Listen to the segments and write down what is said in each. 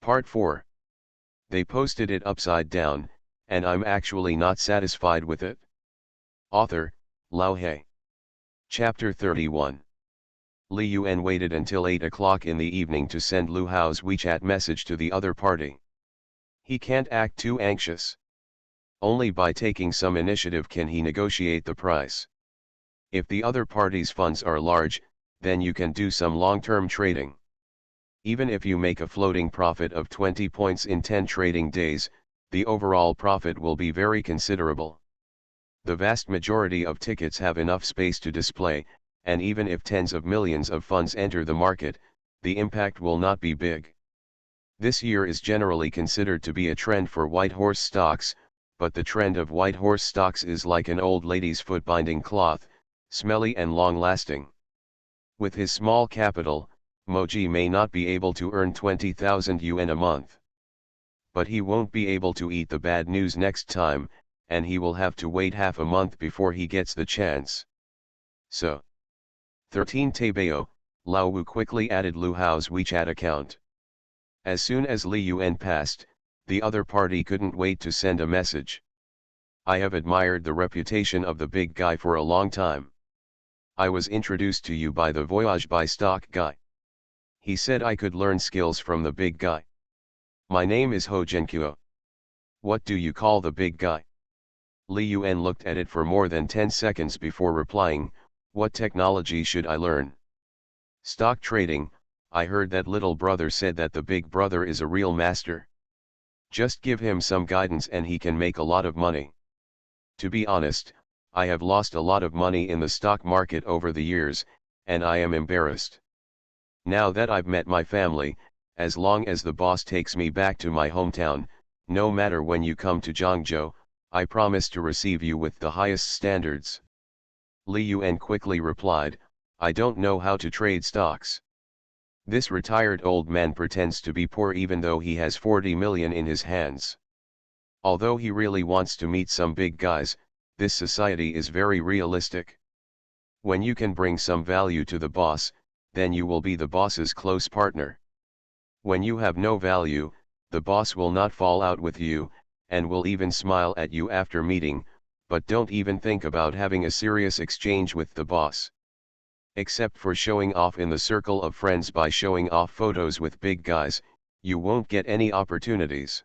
Part 4. They posted it upside down, and I'm actually not satisfied with it. Author, Lao He. Chapter 31. Li Yuan waited until 8 o'clock in the evening to send Lu Hao's WeChat message to the other party. He can't act too anxious. Only by taking some initiative can he negotiate the price. If the other party's funds are large, then you can do some long-term trading. Even if you make a floating profit of 20 points in 10 trading days, the overall profit will be very considerable. The vast majority of tickets have enough space to display, and even if tens of millions of funds enter the market, the impact will not be big. This year is generally considered to be a trend for white horse stocks, but the trend of white horse stocks is like an old lady's foot binding cloth, smelly and long-lasting. With his small capital, Moji may not be able to earn 20,000 yuan a month. But he won't be able to eat the bad news next time, and he will have to wait half a month before he gets the chance. So, 13 Taibao, Lao Wu quickly added Lu Hao's WeChat account. As soon as Li Yuan passed, the other party couldn't wait to send a message. I have admired the reputation of the big guy for a long time. I was introduced to you by the Voyage by Stock guy. He said I could learn skills from the big guy. My name is Ho Zhenqiu. What do you call the big guy? Li Yuan looked at it for more than 10 seconds before replying, what technology should I learn? Stock trading. I heard that little brother said that the big brother is a real master. Just give him some guidance and he can make a lot of money. To be honest, I have lost a lot of money in the stock market over the years, and I am embarrassed. Now that I've met my family, as long as the boss takes me back to my hometown, no matter when you come to Zhangzhou, I promise to receive you with the highest standards. Li Yuan quickly replied, I don't know how to trade stocks. This retired old man pretends to be poor even though he has 40 million in his hands. Although he really wants to meet some big guys, this society is very realistic. When you can bring some value to the boss, then you will be the boss's close partner. When you have no value, the boss will not fall out with you, and will even smile at you after meeting, but don't even think about having a serious exchange with the boss. Except for showing off in the circle of friends by showing off photos with big guys, you won't get any opportunities.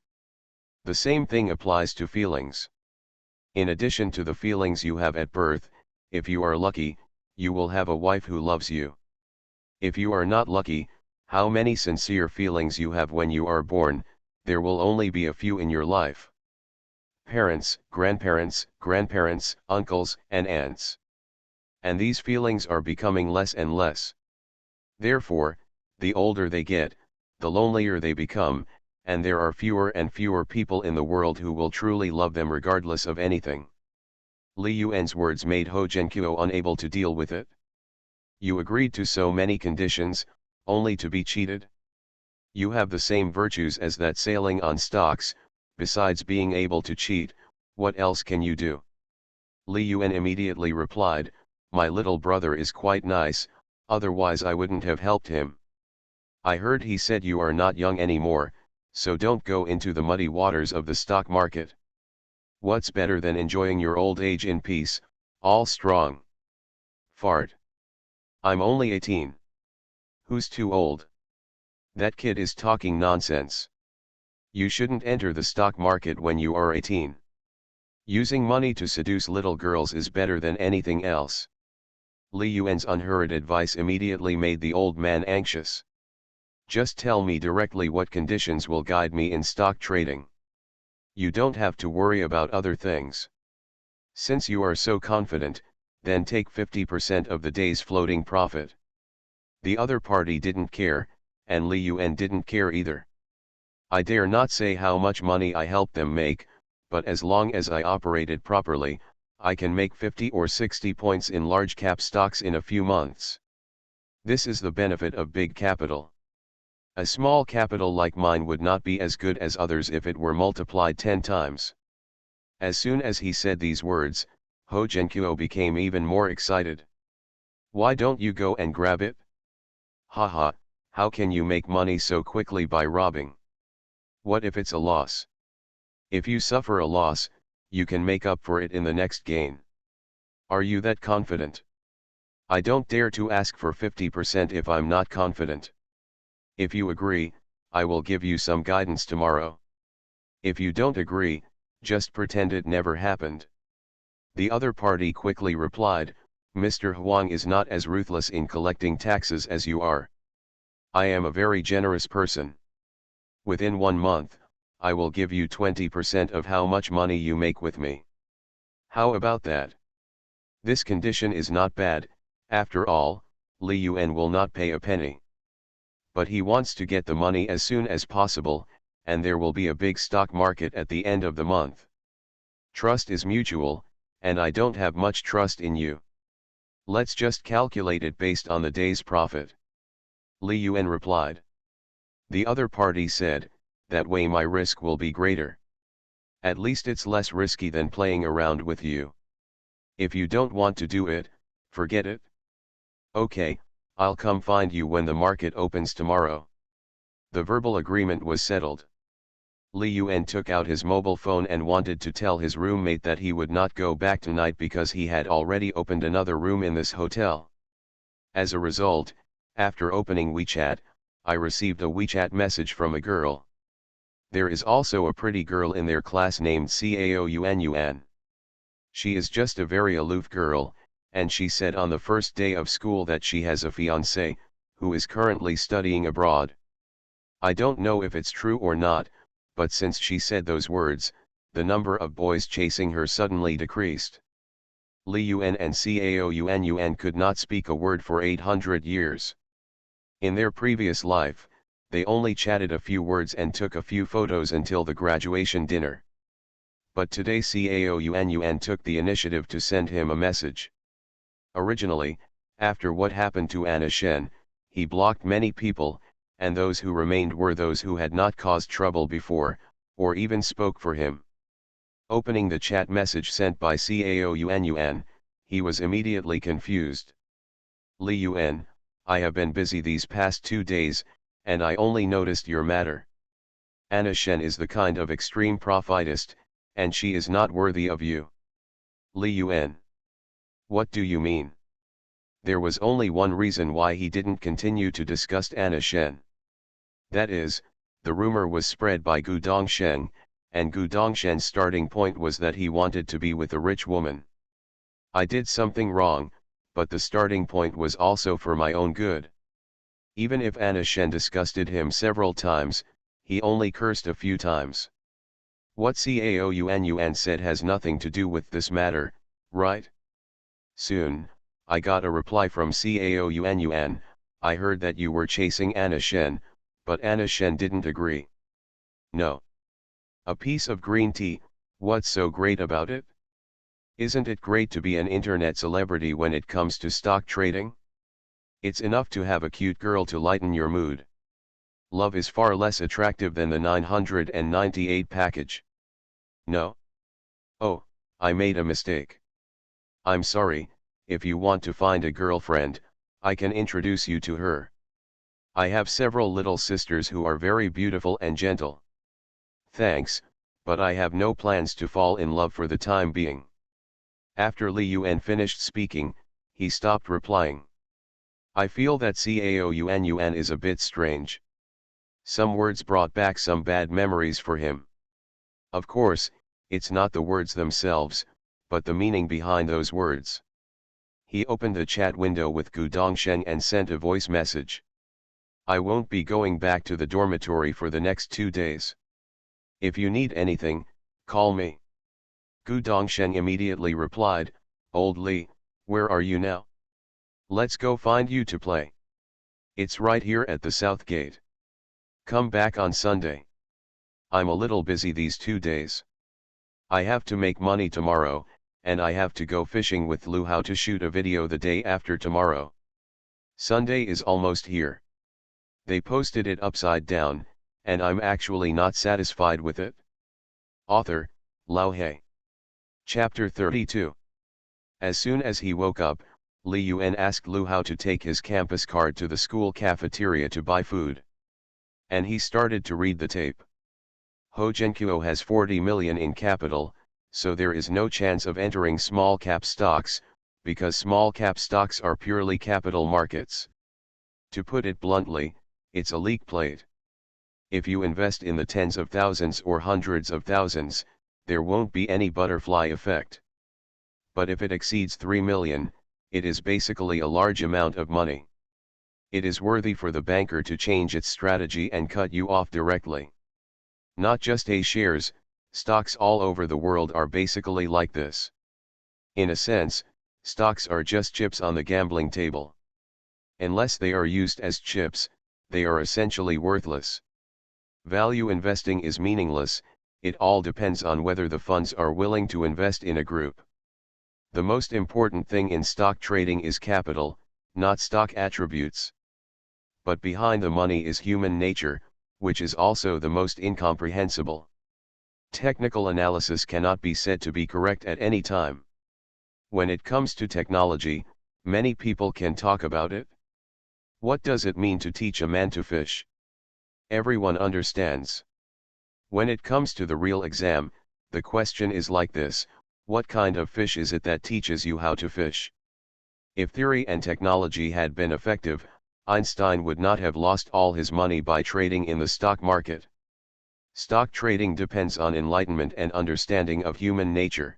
The same thing applies to feelings. In addition to the feelings you have at birth, if you are lucky, you will have a wife who loves you. If you are not lucky, how many sincere feelings you have when you are born, there will only be a few in your life. Parents, grandparents, uncles, and aunts. And these feelings are becoming less and less. Therefore, the older they get, the lonelier they become, and there are fewer and fewer people in the world who will truly love them regardless of anything. Li Yuan's words made Ho Zhenqiu unable to deal with it. You agreed to so many conditions, only to be cheated? You have the same virtues as that sailing on stocks, besides being able to cheat, what else can you do? Li Yuan immediately replied, my little brother is quite nice, otherwise I wouldn't have helped him. I heard he said you are not young anymore, so don't go into the muddy waters of the stock market. What's better than enjoying your old age in peace, all strong? Fart. I'm only 18. Who's too old? That kid is talking nonsense. You shouldn't enter the stock market when you are 18. Using money to seduce little girls is better than anything else. Li Yuan's unhurried advice immediately made the old man anxious. Just tell me directly what conditions will guide me in stock trading. You don't have to worry about other things. Since you are so confident, then take 50% of the day's floating profit. The other party didn't care, and Li Yuan didn't care either. I dare not say how much money I helped them make, but as long as I operated properly, I can make 50 or 60 points in large cap stocks in a few months. This is the benefit of big capital. A small capital like mine would not be as good as others if it were multiplied 10 times. As soon as he said these words, Ho Zhenqiu became even more excited. Why don't you go and grab it? Haha, how can you make money so quickly by robbing? What if it's a loss? If you suffer a loss, you can make up for it in the next gain. Are you that confident? I don't dare to ask for 50% if I'm not confident. If you agree, I will give you some guidance tomorrow. If you don't agree, just pretend it never happened. The other party quickly replied, Mr. Huang is not as ruthless in collecting taxes as you are. I am a very generous person. Within 1 month, I will give you 20% of how much money you make with me. How about that? This condition is not bad. After all, Li Yuan will not pay a penny. But he wants to get the money as soon as possible, and there will be a big stock market at the end of the month. Trust is mutual, and I don't have much trust in you. Let's just calculate it based on the day's profit. Li Yuan replied. The other party said, that way my risk will be greater. At least it's less risky than playing around with you. If you don't want to do it, forget it. Okay, I'll come find you when the market opens tomorrow. The verbal agreement was settled. Li Yuan took out his mobile phone and wanted to tell his roommate that he would not go back tonight because he had already opened another room in this hotel. As a result, after opening WeChat, I received a WeChat message from a girl. There is also a pretty girl in their class named Cao Yuan. She is just a very aloof girl, and she said on the first day of school that she has a fiancé, who is currently studying abroad. I don't know if it's true or not, but since she said those words, the number of boys chasing her suddenly decreased. Li Yuan and Cao Yuan could not speak a word for 800 years. In their previous life, they only chatted a few words and took a few photos until the graduation dinner. But today Cao Yuan took the initiative to send him a message. Originally, after what happened to Anna Shen, he blocked many people, and those who remained were those who had not caused trouble before, or even spoke for him. Opening the chat message sent by Cao Yuan, he was immediately confused. Li Yuan, I have been busy these past 2 days, and I only noticed your matter. Anna Shen is the kind of extreme prophetist, and she is not worthy of you. Li Yuan. What do you mean? There was only one reason why he didn't continue to discuss Anna Shen. That is, the rumor was spread by Gu Dongshen, and Gu Dongshen's starting point was that he wanted to be with a rich woman. I did something wrong, but the starting point was also for my own good. Even if Anna Shen disgusted him several times, he only cursed a few times. What Cao Yuan said has nothing to do with this matter, right? Soon, I got a reply from Cao Yuan, I heard that you were chasing Anna Shen, but Anna Shen didn't agree. No. A piece of green tea, what's so great about it? Isn't it great to be an internet celebrity when it comes to stock trading? It's enough to have a cute girl to lighten your mood. Love is far less attractive than the 998 package. No? Oh, I made a mistake. I'm sorry, if you want to find a girlfriend, I can introduce you to her. I have several little sisters who are very beautiful and gentle. Thanks, but I have no plans to fall in love for the time being. After Li Yuan finished speaking, he stopped replying. I feel that Cao Yuan is a bit strange. Some words brought back some bad memories for him. Of course, it's not the words themselves, but the meaning behind those words. He opened the chat window with Gu Dongshen and sent a voice message. I won't be going back to the dormitory for the next 2 days. If you need anything, call me. Gu Dongshen immediately replied, Old Li, where are you now? Let's go find you to play. It's right here at the South Gate. Come back on Sunday. I'm a little busy these 2 days. I have to make money tomorrow, and I have to go fishing with Lu Hao to shoot a video the day after tomorrow. Sunday is almost here. They posted it upside down, and I'm actually not satisfied with it. Author, Lao He. Chapter 32. As soon as he woke up, Li Yuan asked Lu Hao to take his campus card to the school cafeteria to buy food. And he started to read the tape. Hojenkuo has 40 million in capital, so there is no chance of entering small cap stocks, because small cap stocks are purely capital markets. To put it bluntly, it's a leak plate. If you invest in the tens of thousands or hundreds of thousands, there won't be any butterfly effect. But if it exceeds 3 million, it is basically a large amount of money. It is worthy for the banker to change its strategy and cut you off directly. Not just A shares, stocks all over the world are basically like this. In a sense, stocks are just chips on the gambling table. Unless they are used as chips, they are essentially worthless. Value investing is meaningless, it all depends on whether the funds are willing to invest in a group. The most important thing in stock trading is capital, not stock attributes. But behind the money is human nature, which is also the most incomprehensible. Technical analysis cannot be said to be correct at any time. When it comes to technology, many people can talk about it. What does it mean to teach a man to fish? Everyone understands. When it comes to the real exam, the question is like this: what kind of fish is it that teaches you how to fish? If theory and technology had been effective, Einstein would not have lost all his money by trading in the stock market. Stock trading depends on enlightenment and understanding of human nature.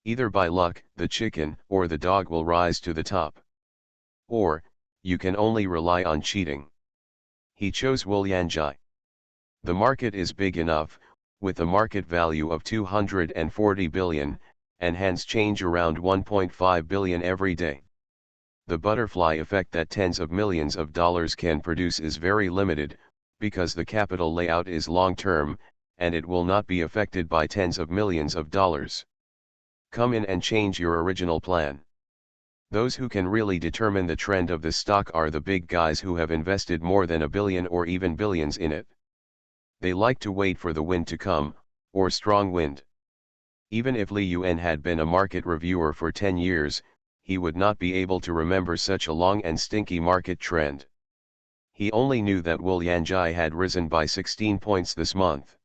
Either by luck, the chicken or the dog will rise to the top. Or, you can only rely on cheating. He chose Wu Yanjai. The market is big enough, with a market value of 240 billion, and hands change around 1.5 billion every day. The butterfly effect that tens of millions of dollars can produce is very limited, because the capital layout is long-term, and it will not be affected by tens of millions of dollars. Come in and change your original plan. Those who can really determine the trend of the stock are the big guys who have invested more than $1 billion or even billions in it. They like to wait for the wind to come, or strong wind. Even if Li Yuan had been a market reviewer for 10 years, he would not be able to remember such a long and stinky market trend. He only knew that Wu Yanjai had risen by 16 points this month.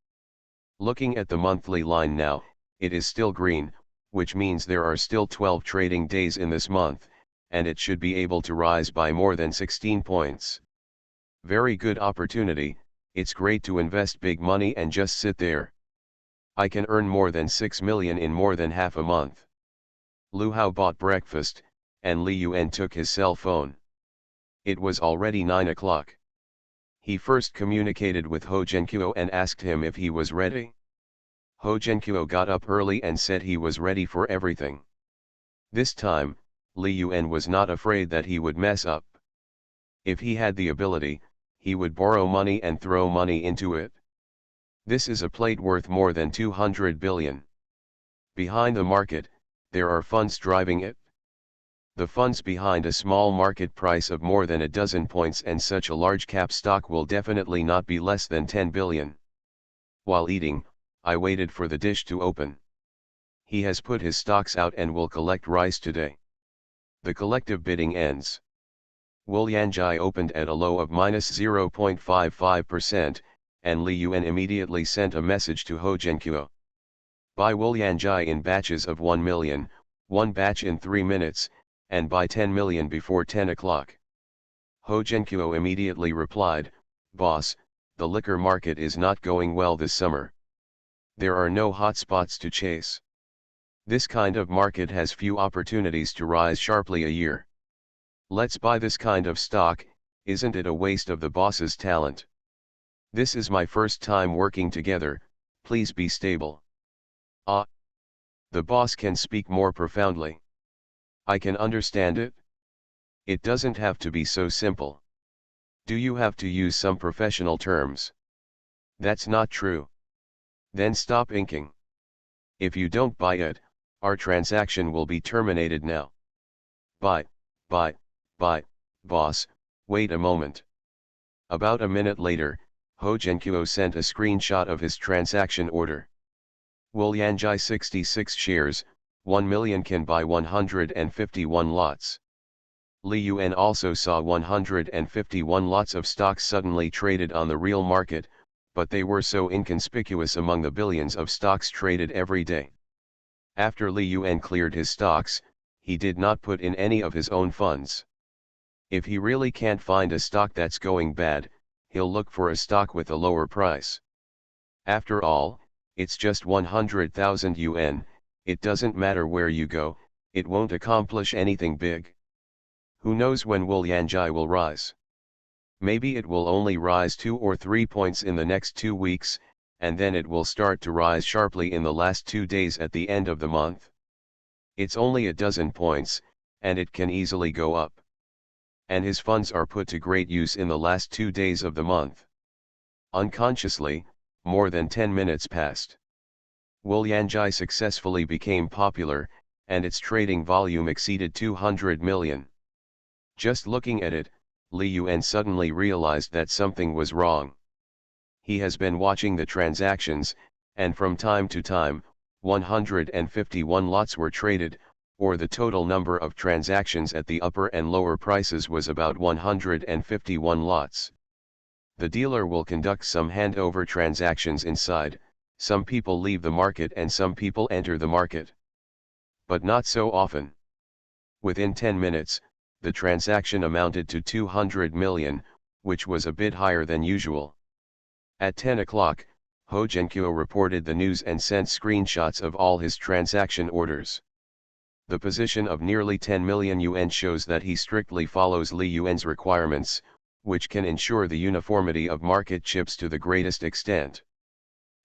Looking at the monthly line now, it is still green, which means there are still 12 trading days in this month, and it should be able to rise by more than 16 points. Very good opportunity. It's great to invest big money and just sit there. I can earn more than 6 million in more than half a month. Lu Hao bought breakfast, and Li Yuan took his cell phone. It was already 9 o'clock. He first communicated with Hojenkuo and asked him if he was ready. Hojenkuo got up early and said he was ready for everything. This time, Li Yuan was not afraid that he would mess up. If he had the ability, he would borrow money and throw money into it. This is a plate worth more than 200 billion. Behind the market, there are funds driving it. The funds behind a small market price of more than a dozen points and such a large cap stock will definitely not be less than 10 billion. While eating, I waited for the dish to open. He has put his stocks out and will collect rice today. The collective bidding ends. Wu Yanjai opened at a low of -0.55%, and Li Yuan immediately sent a message to Hojenkuo. Buy Wu Yanjai in batches of 1 million, one batch in 3 minutes, and buy 10 million before 10 o'clock. Hojenkuo immediately replied, "Boss, the liquor market is not going well this summer. There are no hot spots to chase. This kind of market has few opportunities to rise sharply a year. Let's buy this kind of stock, isn't it a waste of the boss's talent? This is my first time working together, please be stable." Ah! The boss can speak more profoundly. I can understand it. It doesn't have to be so simple. Do you have to use some professional terms? That's not true. Then stop inking. If you don't buy it, our transaction will be terminated now. Buy, boss, wait a moment. About a minute later, Hojenkuo sent a screenshot of his transaction order. Wu Yanjai 66 shares, 1 million can buy 151 lots. Li Yuan also saw 151 lots of stocks suddenly traded on the real market, but they were so inconspicuous among the billions of stocks traded every day. After Li Yuan cleared his stocks, he did not put in any of his own funds. If he really can't find a stock that's going bad, he'll look for a stock with a lower price. After all, it's just 100,000 yuan, it doesn't matter where you go, it won't accomplish anything big. Who knows when Yanjai will rise? Maybe it will only rise 2 or 3 points in the next 2 weeks, and then it will start to rise sharply in the last 2 days at the end of the month. It's only a dozen points, and it can easily go up. And his funds are put to great use in the last 2 days of the month. Unconsciously, more than 10 minutes passed. Yanjai successfully became popular, and its trading volume exceeded 200 million. Just looking at it, Li Yuan suddenly realized that something was wrong. He has been watching the transactions, and from time to time, 151 lots were traded, or the total number of transactions at the upper and lower prices was about 151 lots. The dealer will conduct some handover transactions inside, some people leave the market and some people enter the market. But not so often. Within 10 minutes, the transaction amounted to 200 million, which was a bit higher than usual. At 10 o'clock, Ho Jiankyo reported the news and sent screenshots of all his transaction orders. The position of nearly 10 million yuan shows that he strictly follows Li Yuan's requirements, which can ensure the uniformity of market chips to the greatest extent.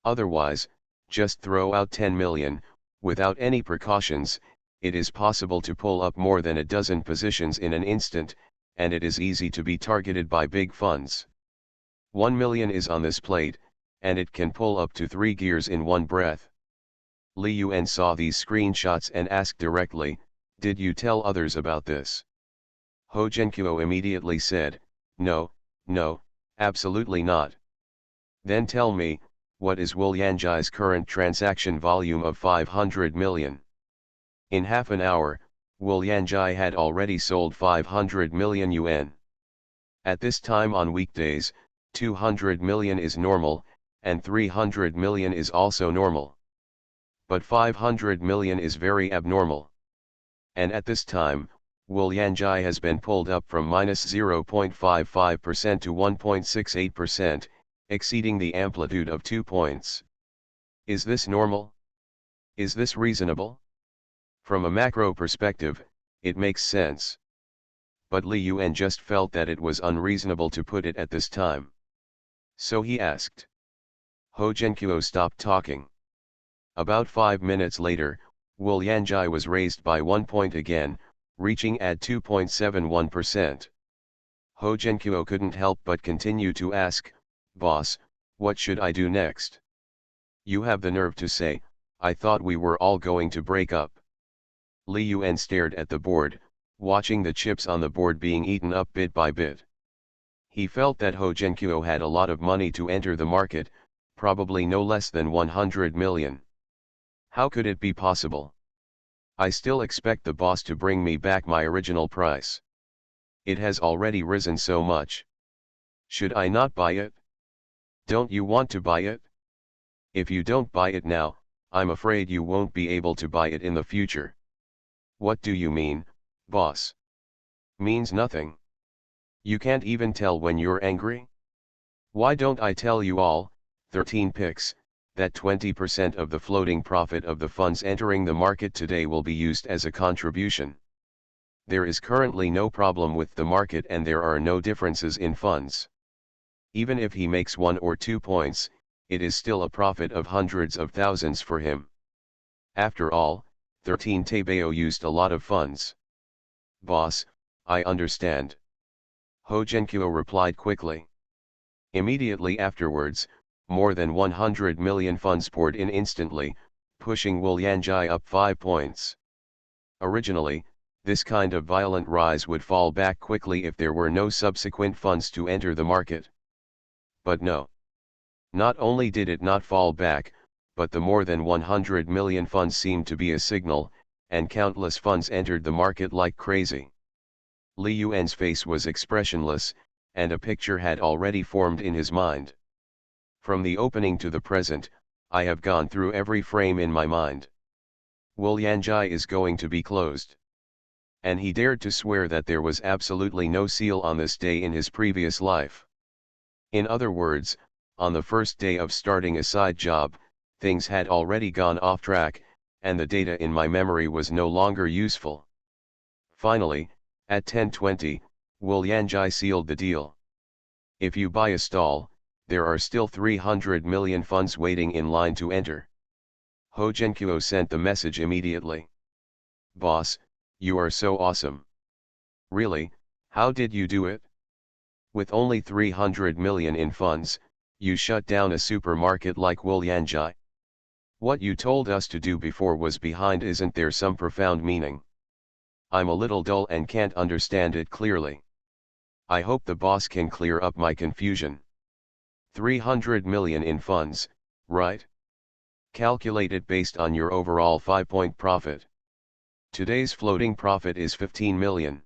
Otherwise, just throw out 10 million, without any precautions, it is possible to pull up more than a dozen positions in an instant, and it is easy to be targeted by big funds. 1 million is on this plate, and it can pull up to 3 gears in one breath. Li Yuan saw these screenshots and asked directly, "Did you tell others about this?" Ho Jiankyo immediately said, No, absolutely not." "Then tell me, what is Yanjai's current transaction volume of 500 million? In half an hour, Yanjai had already sold 500 million yuan. At this time on weekdays, 200 million is normal, and 300 million is also normal. But 500 million is very abnormal. And at this time, Yanjai has been pulled up from minus 0.55% to 1.68%, exceeding the amplitude of 2 points. Is this normal? Is this reasonable? From a macro perspective, it makes sense. But Li Yuan just felt that it was unreasonable to put it at this time. So he asked. Ho Jiankyo stopped talking. About 5 minutes later, Yanjai was raised by 1 point again, reaching at 2.71%. Ho Jiankyo couldn't help but continue to ask, "Boss, what should I do next? You have the nerve to say, I thought we were all going to break up." Li Yuan stared at the board, watching the chips on the board being eaten up bit by bit. He felt that Ho Jiankyo had a lot of money to enter the market, probably no less than 100 million. How could it be possible? I still expect the boss to bring me back my original price. It has already risen so much. Should I not buy it? Don't you want to buy it? If you don't buy it now, I'm afraid you won't be able to buy it in the future. What do you mean, boss? Means nothing. You can't even tell when you're angry? Why don't I tell you all, 13 picks, that 20% of the floating profit of the funds entering the market today will be used as a contribution. There is currently no problem with the market and there are no differences in funds. Even if he makes 1 or 2 points, it is still a profit of hundreds of thousands for him. After all, 13 Taibao used a lot of funds. Boss, I understand. Ho Jiankyo replied quickly. Immediately afterwards, more than 100 million funds poured in instantly, pushing Yanjai up 5 points. Originally, this kind of violent rise would fall back quickly if there were no subsequent funds to enter the market. But no. Not only did it not fall back, but the more than 100 million funds seemed to be a signal, and countless funds entered the market like crazy. Li Yuan's face was expressionless, and a picture had already formed in his mind. From the opening to the present, I have gone through every frame in my mind. Wolyanjai is going to be closed. And he dared to swear that there was absolutely no seal on this day in his previous life. In other words, on the first day of starting a side job, things had already gone off track, and the data in my memory was no longer useful. Finally, at 10:20, Wolyanjai sealed the deal. If you buy a stall, there are still 300 million funds waiting in line to enter. Ho Genkuo sent the message immediately. Boss, you are so awesome. Really, how did you do it? With only 300 million in funds, you shut down a supermarket like Wolyanjai. What you told us to do before was behind. Isn't there some profound meaning? I'm a little dull and can't understand it clearly. I hope the boss can clear up my confusion. 300 million in funds, right? Calculate it based on your overall 5-point profit. Today's floating profit is 15 million.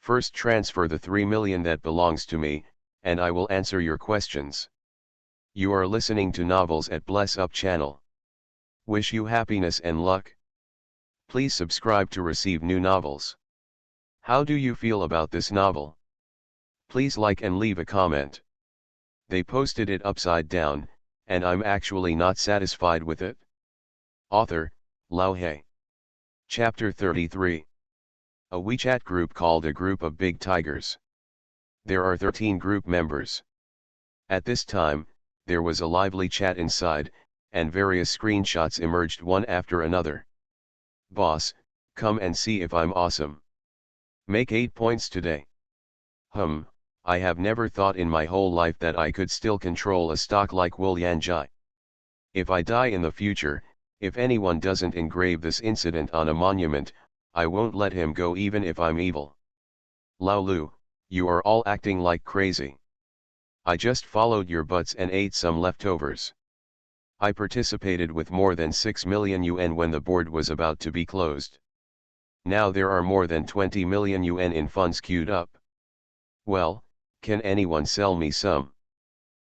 First transfer the 3 million that belongs to me, and I will answer your questions. You are listening to Novels at Bless Up channel. Wish you happiness and luck. Please subscribe to receive new novels. How do you feel about this novel? Please like and leave a comment. They posted it upside down, and I'm actually not satisfied with it. Author, Lao He. Chapter 33. A WeChat group called a Group of Big Tigers. There are 13 group members. At this time, there was a lively chat inside, and various screenshots emerged one after another. Boss, come and see if I'm awesome. Make 8 points today. I have never thought in my whole life that I could still control a stock like Wolyanjai. If I die in the future, if anyone doesn't engrave this incident on a monument, I won't let him go even if I'm evil. Lao Lu, you are all acting like crazy. I just followed your butts and ate some leftovers. I participated with more than 6 million yuan when the board was about to be closed. Now there are more than 20 million yuan in funds queued up. Well, can anyone sell me some?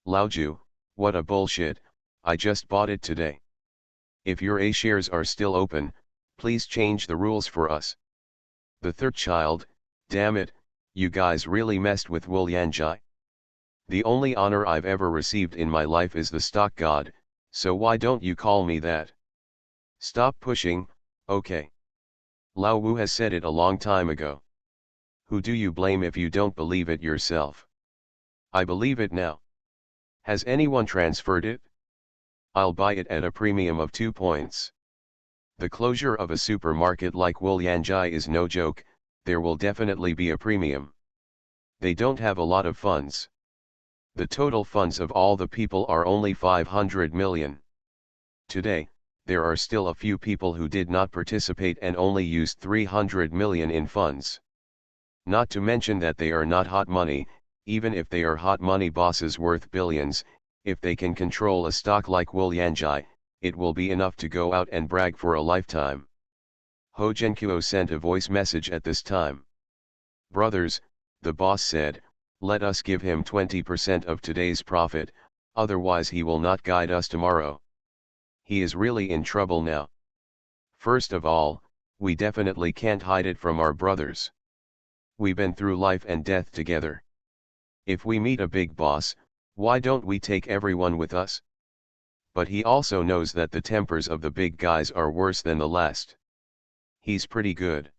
Laoju, what a bullshit, I just bought it today. If your A shares are still open, please change the rules for us. The third child, damn it, you guys really messed with Wolyanjai. The only honor I've ever received in my life is the stock god, so why don't you call me that? Stop pushing, okay. Lao Wu has said it a long time ago. Who do you blame if you don't believe it yourself? I believe it now. Has anyone transferred it? I'll buy it at a premium of 2 points. The closure of a supermarket like Wolyanjai is no joke, there will definitely be a premium. They don't have a lot of funds. The total funds of all the people are only 500 million. Today, there are still a few people who did not participate and only used 300 million in funds. Not to mention that they are not hot money, even if they are hot money bosses worth billions, if they can control a stock like Wolyanjai, it will be enough to go out and brag for a lifetime. Ho Genkuo sent a voice message at this time. Brothers, the boss said, let us give him 20% of today's profit, otherwise he will not guide us tomorrow. He is really in trouble now. First of all, we definitely can't hide it from our brothers. We've been through life and death together. If we meet a big boss, why don't we take everyone with us? But he also knows that the tempers of the big guys are worse than the last. He's pretty good.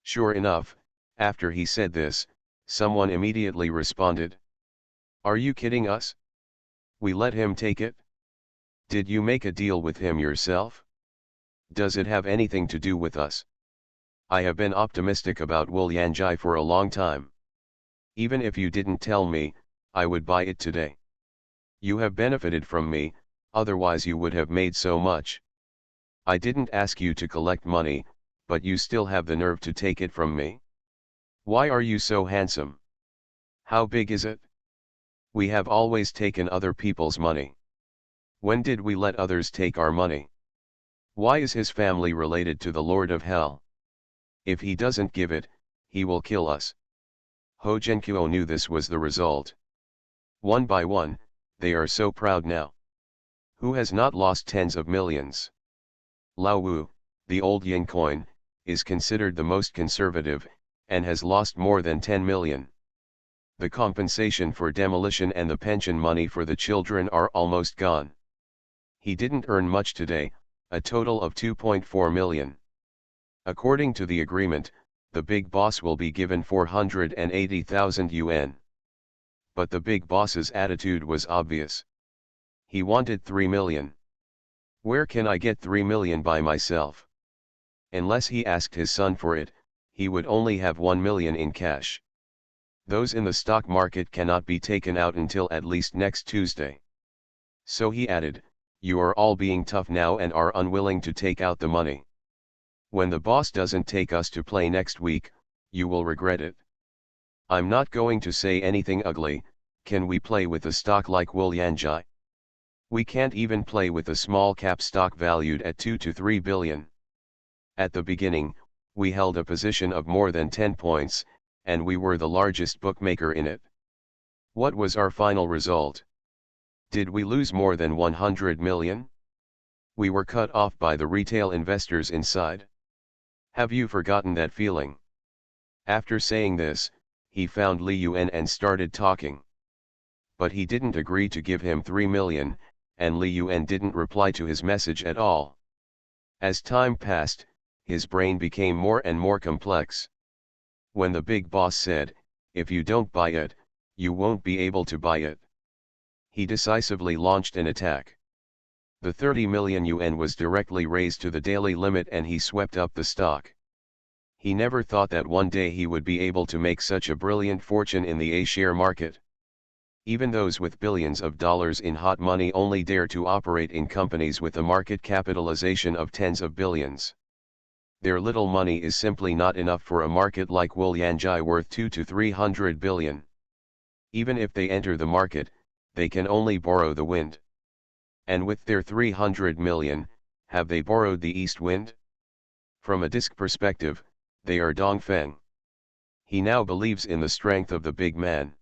Sure enough, after he said this, someone immediately responded. Are you kidding us? We let him take it? Did you make a deal with him yourself? Does it have anything to do with us? I have been optimistic about Wolyanjai for a long time. Even if you didn't tell me, I would buy it today. You have benefited from me, otherwise you would have made so much. I didn't ask you to collect money, but you still have the nerve to take it from me? Why are you so handsome? How big is it? We have always taken other people's money. When did we let others take our money? Why is his family related to the Lord of Hell? If he doesn't give it, he will kill us. Ho Genkuo knew this was the result. One by one, They are so proud now. Who has not lost tens of millions? Lao Wu, the old yin coin, is considered the most conservative, and has lost more than 10 million. The compensation for demolition and the pension money for the children are almost gone. He didn't earn much today, a total of 2.4 million. According to the agreement, the big boss will be given 480,000 yuan. But the big boss's attitude was obvious. He wanted 3 million. Where can I get 3 million by myself? Unless he asked his son for it, he would only have 1 million in cash. Those in the stock market cannot be taken out until at least next Tuesday. So he added, "You are all being tough now and are unwilling to take out the money. When the boss doesn't take us to play next week, you will regret it. I'm not going to say anything ugly. Can we play with a stock like Willianjai? We can't even play with a small cap stock valued at 2 to 3 billion. At the beginning, we held a position of more than 10 points, and we were the largest bookmaker in it. What was our final result? Did we lose more than 100 million? We were cut off by the retail investors inside. Have you forgotten that feeling?" After saying this, he found Li Yuan and started talking. But he didn't agree to give him 3 million, and Li Yuan didn't reply to his message at all. As time passed, his brain became more and more complex. When the big boss said, "If you don't buy it, you won't be able to buy it," he decisively launched an attack. The 30 million yuan was directly raised to the daily limit and he swept up the stock. He never thought that one day he would be able to make such a brilliant fortune in the A-share market. Even those with billions of dollars in hot money only dare to operate in companies with a market capitalization of tens of billions. Their little money is simply not enough for a market like Willianjai worth 2 to 300 billion. Even if they enter the market, they can only borrow the wind. And with their 300 million, have they borrowed the east wind? From a disc perspective, they are Dongfeng. He now believes in the strength of the big man.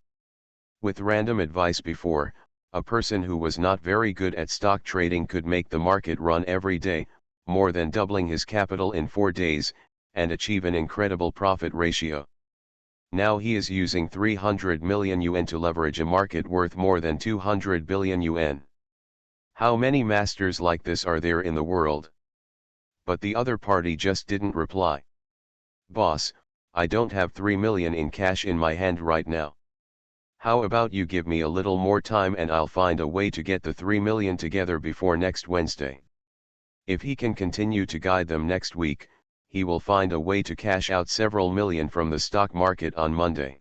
With random advice before, a person who was not very good at stock trading could make the market run every day, more than doubling his capital in 4 days, and achieve an incredible profit ratio. Now he is using 300 million yuan to leverage a market worth more than 200 billion yuan. How many masters like this are there in the world? But the other party just didn't reply. "Boss, I don't have 3 million in cash in my hand right now. How about you give me a little more time and I'll find a way to get the 3 million together before next Wednesday." If he can continue to guide them next week, he will find a way to cash out several million from the stock market on Monday.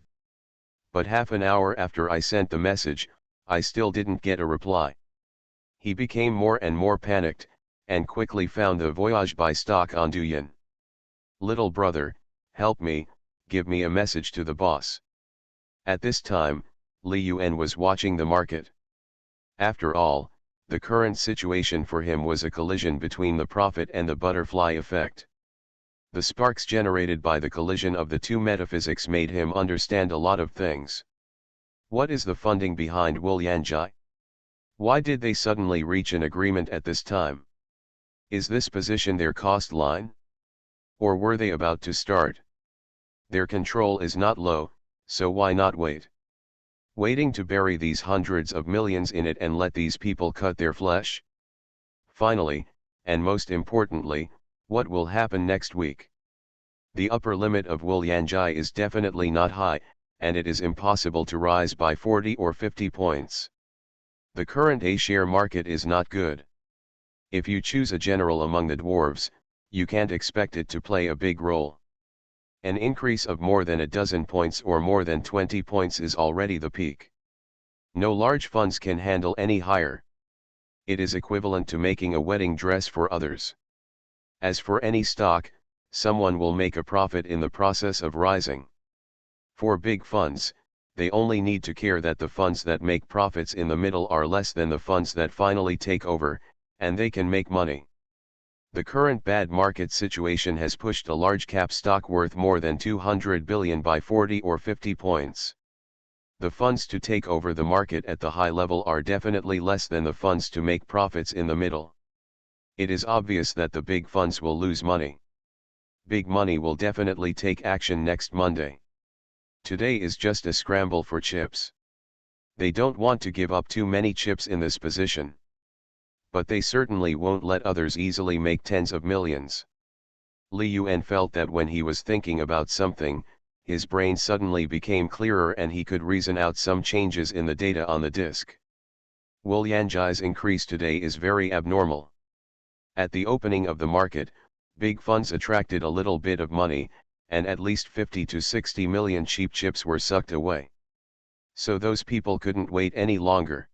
But half an hour after I sent the message, I still didn't get a reply. He became more and more panicked, and quickly found the Voyage by stock on Douyin. "Little brother, help me, give me a message to the boss." At this time, Li Yuan was watching the market. After all, the current situation for him was a collision between the profit and the butterfly effect. The sparks generated by the collision of the two metaphysics made him understand a lot of things. What is the funding behind Willianjai? Why did they suddenly reach an agreement at this time? Is this position their cost line? Or were they about to start? Their control is not low, so why not wait? Waiting to bury these hundreds of millions in it and let these people cut their flesh? Finally, and most importantly, what will happen next week? The upper limit of Willianjai is definitely not high, and it is impossible to rise by 40 or 50 points. The current A-share market is not good. If you choose a general among the dwarves, you can't expect it to play a big role. An increase of more than a dozen points or more than 20 points is already the peak. No large funds can handle any higher. It is equivalent to making a wedding dress for others. As for any stock, someone will make a profit in the process of rising. For big funds, they only need to care that the funds that make profits in the middle are less than the funds that finally take over, and they can make money. The current bad market situation has pushed a large cap stock worth more than 200 billion by 40 or 50 points. The funds to take over the market at the high level are definitely less than the funds to make profits in the middle. It is obvious that the big funds will lose money. Big money will definitely take action next Monday. Today is just a scramble for chips. They don't want to give up too many chips in this position. But they certainly won't let others easily make tens of millions. Li Yuan felt that when he was thinking about something, his brain suddenly became clearer and he could reason out some changes in the data on the disk. Wu Yanji's increase today is very abnormal. At the opening of the market, big funds attracted a little bit of money, and at least 50 to 60 million cheap chips were sucked away. So those people couldn't wait any longer.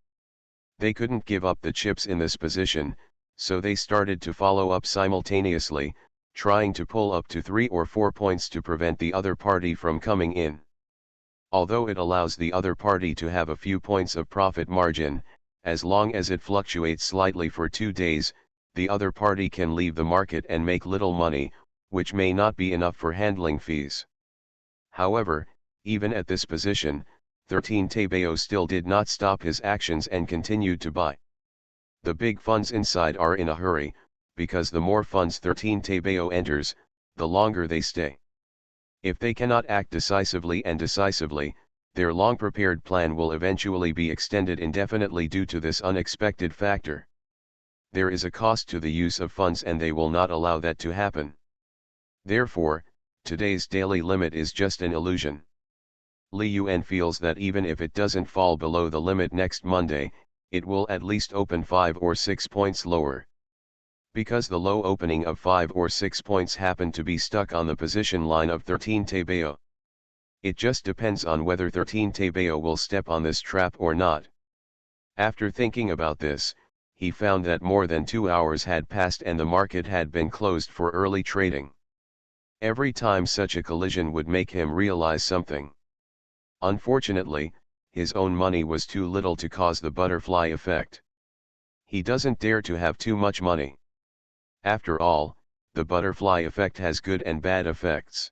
They couldn't give up the chips in this position, so they started to follow up simultaneously, trying to pull up to 3 or 4 points to prevent the other party from coming in. Although it allows the other party to have a few points of profit margin, as long as it fluctuates slightly for 2 days, the other party can leave the market and make little money, which may not be enough for handling fees. However, even at this position, 13 Tebeo still did not stop his actions and continued to buy. The big funds inside are in a hurry, because the more funds 13 Tebeo enters, the longer they stay. If they cannot act decisively, their long-prepared plan will eventually be extended indefinitely due to this unexpected factor. There is a cost to the use of funds and they will not allow that to happen. Therefore, today's daily limit is just an illusion. Li Yuan feels that even if it doesn't fall below the limit next Monday, it will at least open 5 or 6 points lower. Because the low opening of 5 or 6 points happened to be stuck on the position line of 13 Tebeo. It just depends on whether 13 Tebeo will step on this trap or not. After thinking about this, he found that more than 2 hours had passed and the market had been closed for early trading. Every time such a collision would make him realize something. Unfortunately, his own money was too little to cause the butterfly effect. He doesn't dare to have too much money. After all, the butterfly effect has good and bad effects.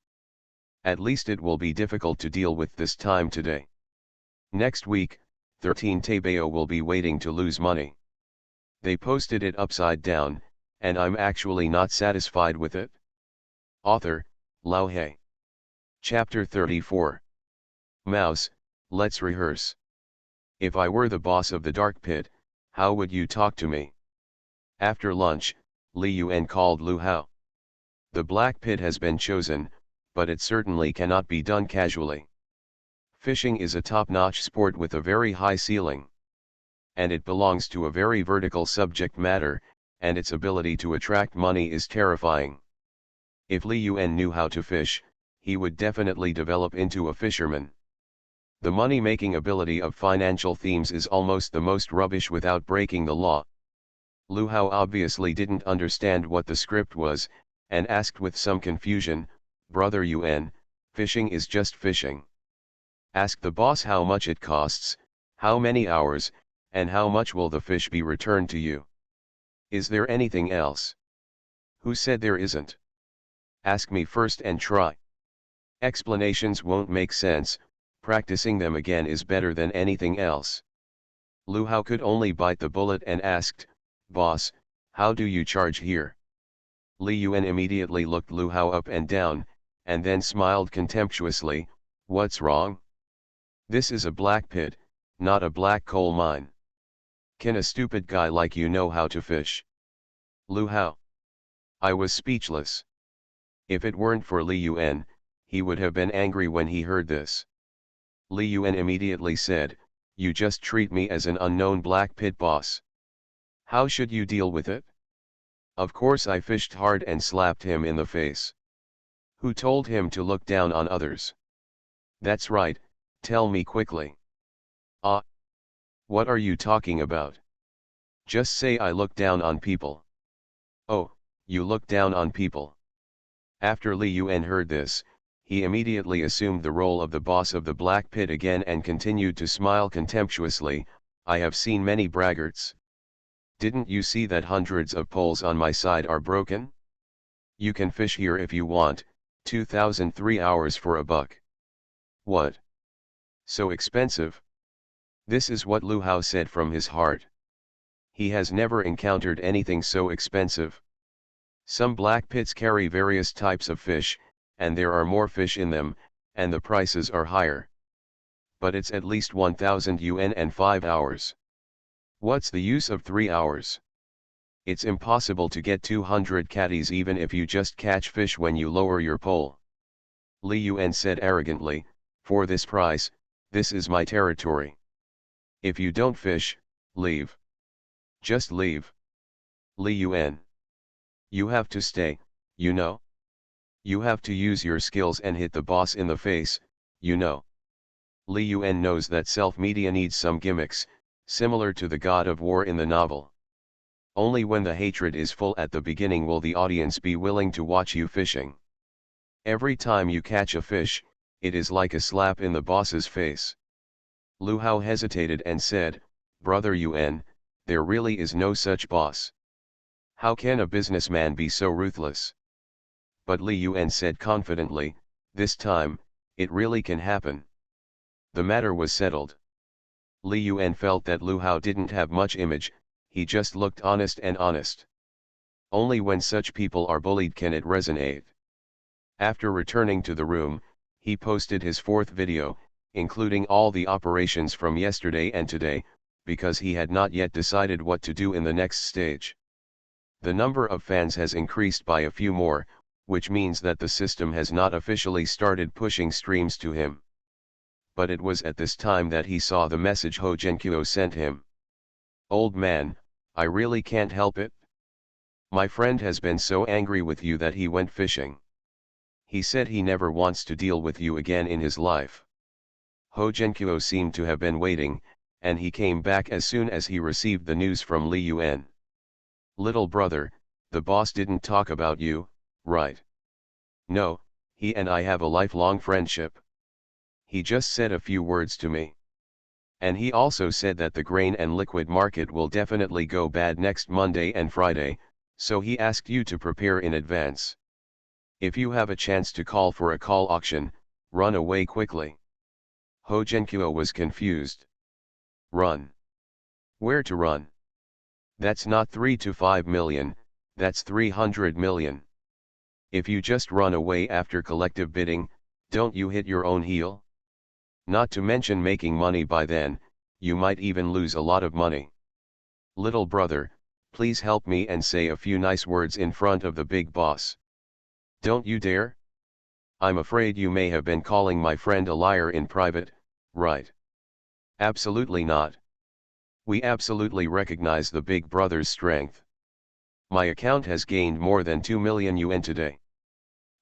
At least it will be difficult to deal with this time today. Next week, 13 Tebeo will be waiting to lose money. They posted it upside down, and I'm actually not satisfied with it. Author, Lao He. Chapter 34. Mouse, let's rehearse. If I were the boss of the dark pit, how would you talk to me? After lunch, Li Yuan called Lu Hao. The black pit has been chosen, but it certainly cannot be done casually. Fishing is a top-notch sport with a very high ceiling. And it belongs to a very vertical subject matter, and its ability to attract money is terrifying. If Li Yuan knew how to fish, he would definitely develop into a fisherman. The money-making ability of financial themes is almost the most rubbish without breaking the law. Lu Hao obviously didn't understand what the script was, and asked with some confusion, "Brother Yuan, fishing is just fishing. Ask the boss how much it costs, how many hours, and how much will the fish be returned to you. Is there anything else? Who said there isn't? Ask me first and try. Explanations won't make sense, practicing them again is better than anything else." Lu Hao could only bite the bullet and asked, "Boss, how do you charge here?" Li Yuan immediately looked Lu Hao up and down, and then smiled contemptuously, "What's wrong? This is a black pit, not a black coal mine. Can a stupid guy like you know how to fish?" Lu Hao. I was speechless. If it weren't for Li Yuan, he would have been angry when he heard this. Li Yuan immediately said, "You just treat me as an unknown black pit boss. How should you deal with it?" Of course I fished hard and slapped him in the face. Who told him to look down on others? That's right, tell me quickly. Ah. What are you talking about? Just say I look down on people. Oh, you look down on people. After Li Yuan heard this, he immediately assumed the role of the boss of the black pit again and continued to smile contemptuously, "I have seen many braggarts. Didn't you see that hundreds of poles on my side are broken? You can fish here if you want, 2003 hours for $1. What? So expensive. This is what Lu Hao said from his heart. He has never encountered anything so expensive. Some black pits carry various types of fish, and there are more fish in them, and the prices are higher. But it's at least 1000 yuan and 5 hours. What's the use of 3 hours? It's impossible to get 200 catties even if you just catch fish when you lower your pole. Li Yuan said arrogantly, for this price, this is my territory. If you don't fish, leave. Just leave. Li Yuan. You have to stay, you know. You have to use your skills and hit the boss in the face, you know. Li Yuan knows that self-media needs some gimmicks, similar to the god of war in the novel. Only when the hatred is full at the beginning will the audience be willing to watch you fishing. Every time you catch a fish, it is like a slap in the boss's face. Lu Hao hesitated and said, Brother Yuan, there really is no such boss. How can a businessman be so ruthless? But Li Yuan said confidently, this time, it really can happen. The matter was settled. Li Yuan felt that Lu Hao didn't have much image, he just looked honest and honest. Only when such people are bullied can it resonate. After returning to the room, he posted his fourth video, including all the operations from yesterday and today, because he had not yet decided what to do in the next stage. The number of fans has increased by a few more, which means that the system has not officially started pushing streams to him. But it was at this time that he saw the message Ho Jianqiu sent him. Old man, I really can't help it. My friend has been so angry with you that he went fishing. He said he never wants to deal with you again in his life. Ho Jianqiu seemed to have been waiting, and he came back as soon as he received the news from Li Yuan. Little brother, the boss didn't talk about you, right? No, he and I have a lifelong friendship. He just said a few words to me. And he also said that the grain and liquid market will definitely go bad next Monday and Friday, so he asked you to prepare in advance. If you have a chance to call for a call auction, run away quickly. Ho Jianqiu was confused. Run. Where to run? That's not 3 to 5 million, that's 300 million. If you just run away after collective bidding, don't you hit your own heel? Not to mention making money by then, you might even lose a lot of money. Little brother, please help me and say a few nice words in front of the big boss. Don't you dare? I'm afraid you may have been calling my friend a liar in private, right? Absolutely not. We absolutely recognize the big brother's strength. My account has gained more than 2 million yuan today.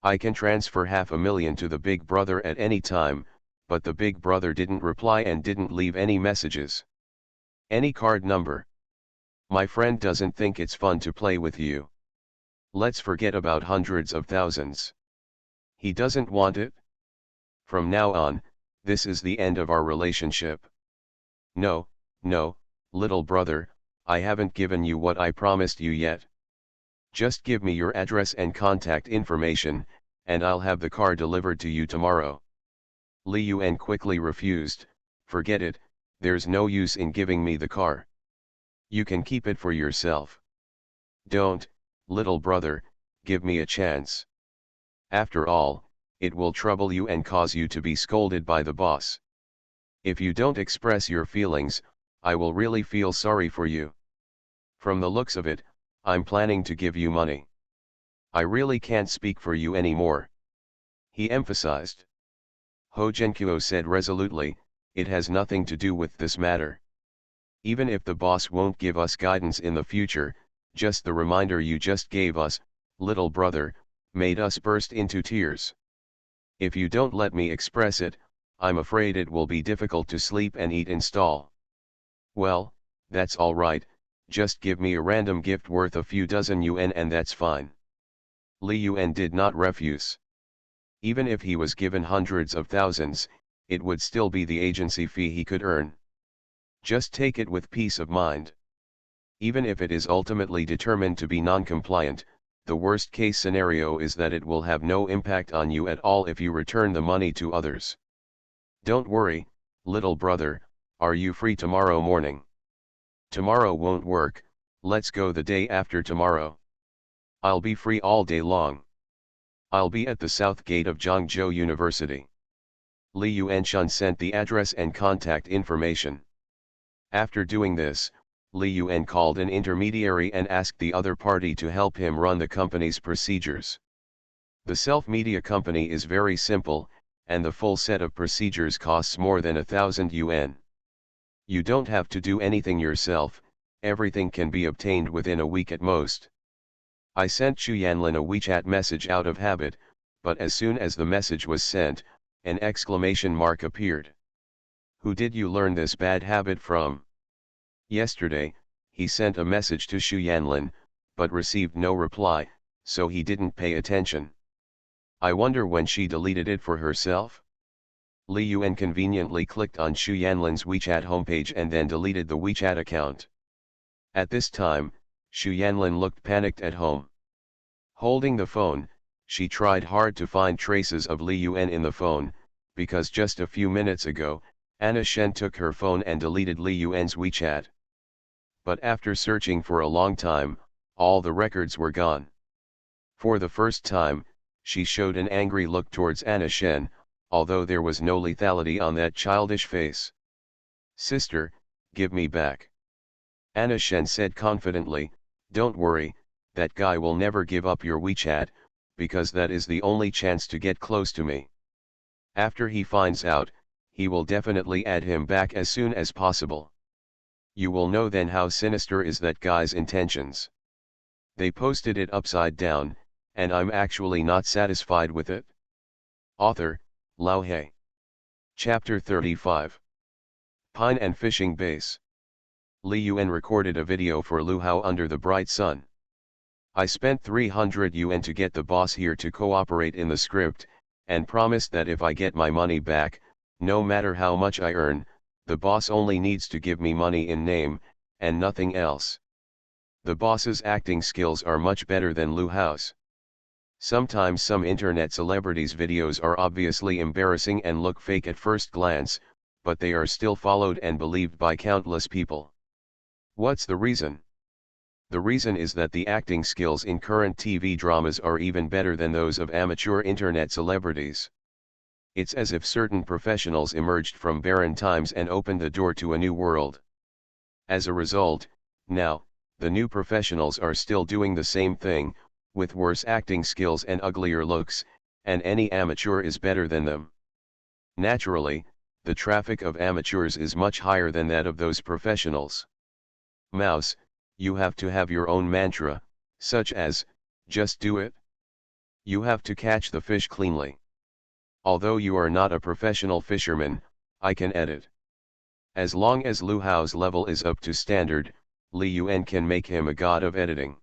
I can transfer 500,000 to the big brother at any time, but the big brother didn't reply and didn't leave any messages. Any card number. My friend doesn't think it's fun to play with you. Let's forget about hundreds of thousands. He doesn't want it? From now on, this is the end of our relationship. No, no, little brother, I haven't given you what I promised you yet. Just give me your address and contact information, and I'll have the car delivered to you tomorrow. Li Yuan quickly refused, forget it, there's no use in giving me the car. You can keep it for yourself. Don't, little brother, give me a chance. After all, it will trouble you and cause you to be scolded by the boss. If you don't express your feelings, I will really feel sorry for you. From the looks of it, I'm planning to give you money. I really can't speak for you anymore. He emphasized. Ho Jianqiu said resolutely, it has nothing to do with this matter. Even if the boss won't give us guidance in the future, just the reminder you just gave us, little brother, made us burst into tears. If you don't let me express it, I'm afraid it will be difficult to sleep and eat in stall. Well, that's all right, just give me a random gift worth a few dozen yuan and that's fine. Li Yuan did not refuse. Even if he was given hundreds of thousands, it would still be the agency fee he could earn. Just take it with peace of mind. Even if it is ultimately determined to be non-compliant, the worst case scenario is that it will have no impact on you at all if you return the money to others. Don't worry, Little brother, are you free tomorrow morning? Tomorrow won't work, let's go the day after tomorrow. I'll be free all day long. I'll be at the south gate of Zhangzhou University. Li Yuanshun sent the address and contact information. After doing this, Li Yuan called an intermediary and asked the other party to help him run the company's procedures. The self-media company is very simple, and the full set of procedures costs more than 1,000 yuan. You don't have to do anything yourself, everything can be obtained within a week at most. I sent Xu Yanlin a WeChat message out of habit, but as soon as the message was sent, an exclamation mark appeared. Who did you learn this bad habit from? Yesterday, he sent a message to Xu Yanlin, but received no reply, so he didn't pay attention. I wonder when she deleted it for herself? Li Yuan conveniently clicked on Xu Yanlin's WeChat homepage and then deleted the WeChat account. At this time, Xu Yanlin looked panicked at home. Holding the phone, she tried hard to find traces of Li Yuan in the phone, because just a few minutes ago, Anna Shen took her phone and deleted Li Yuan's WeChat. But after searching for a long time, all the records were gone. For the first time, she showed an angry look towards Anna Shen, although there was no lethality on that childish face. Sister, give me back. Anna Shen said confidently, don't worry, that guy will never give up your WeChat, because that is the only chance to get close to me. After he finds out, he will definitely add him back as soon as possible. You will know then how sinister is that guy's intentions. They posted it upside down, and I'm actually not satisfied with it. Author, Lao He. Chapter 35. Pine and Fishing Base. Li Yuan recorded a video for Lu Hao under the bright sun. I spent 300 yuan to get the boss here to cooperate in the script, and promised that if I get my money back, no matter how much I earn, the boss only needs to give me money in name, and nothing else. The boss's acting skills are much better than Lu Hao's. Sometimes some internet celebrities' videos are obviously embarrassing and look fake at first glance, but they are still followed and believed by countless people. What's the reason? The reason is that the acting skills in current TV dramas are even better than those of amateur internet celebrities. It's as if certain professionals emerged from barren times and opened the door to a new world. As a result, now, the new professionals are still doing the same thing, with worse acting skills and uglier looks, and any amateur is better than them. Naturally, the traffic of amateurs is much higher than that of those professionals. Mouse, you have to have your own mantra, such as, just do it. You have to catch the fish cleanly. Although you are not a professional fisherman, I can edit. As long as Lu Hao's level is up to standard, Li Yuan can make him a god of editing.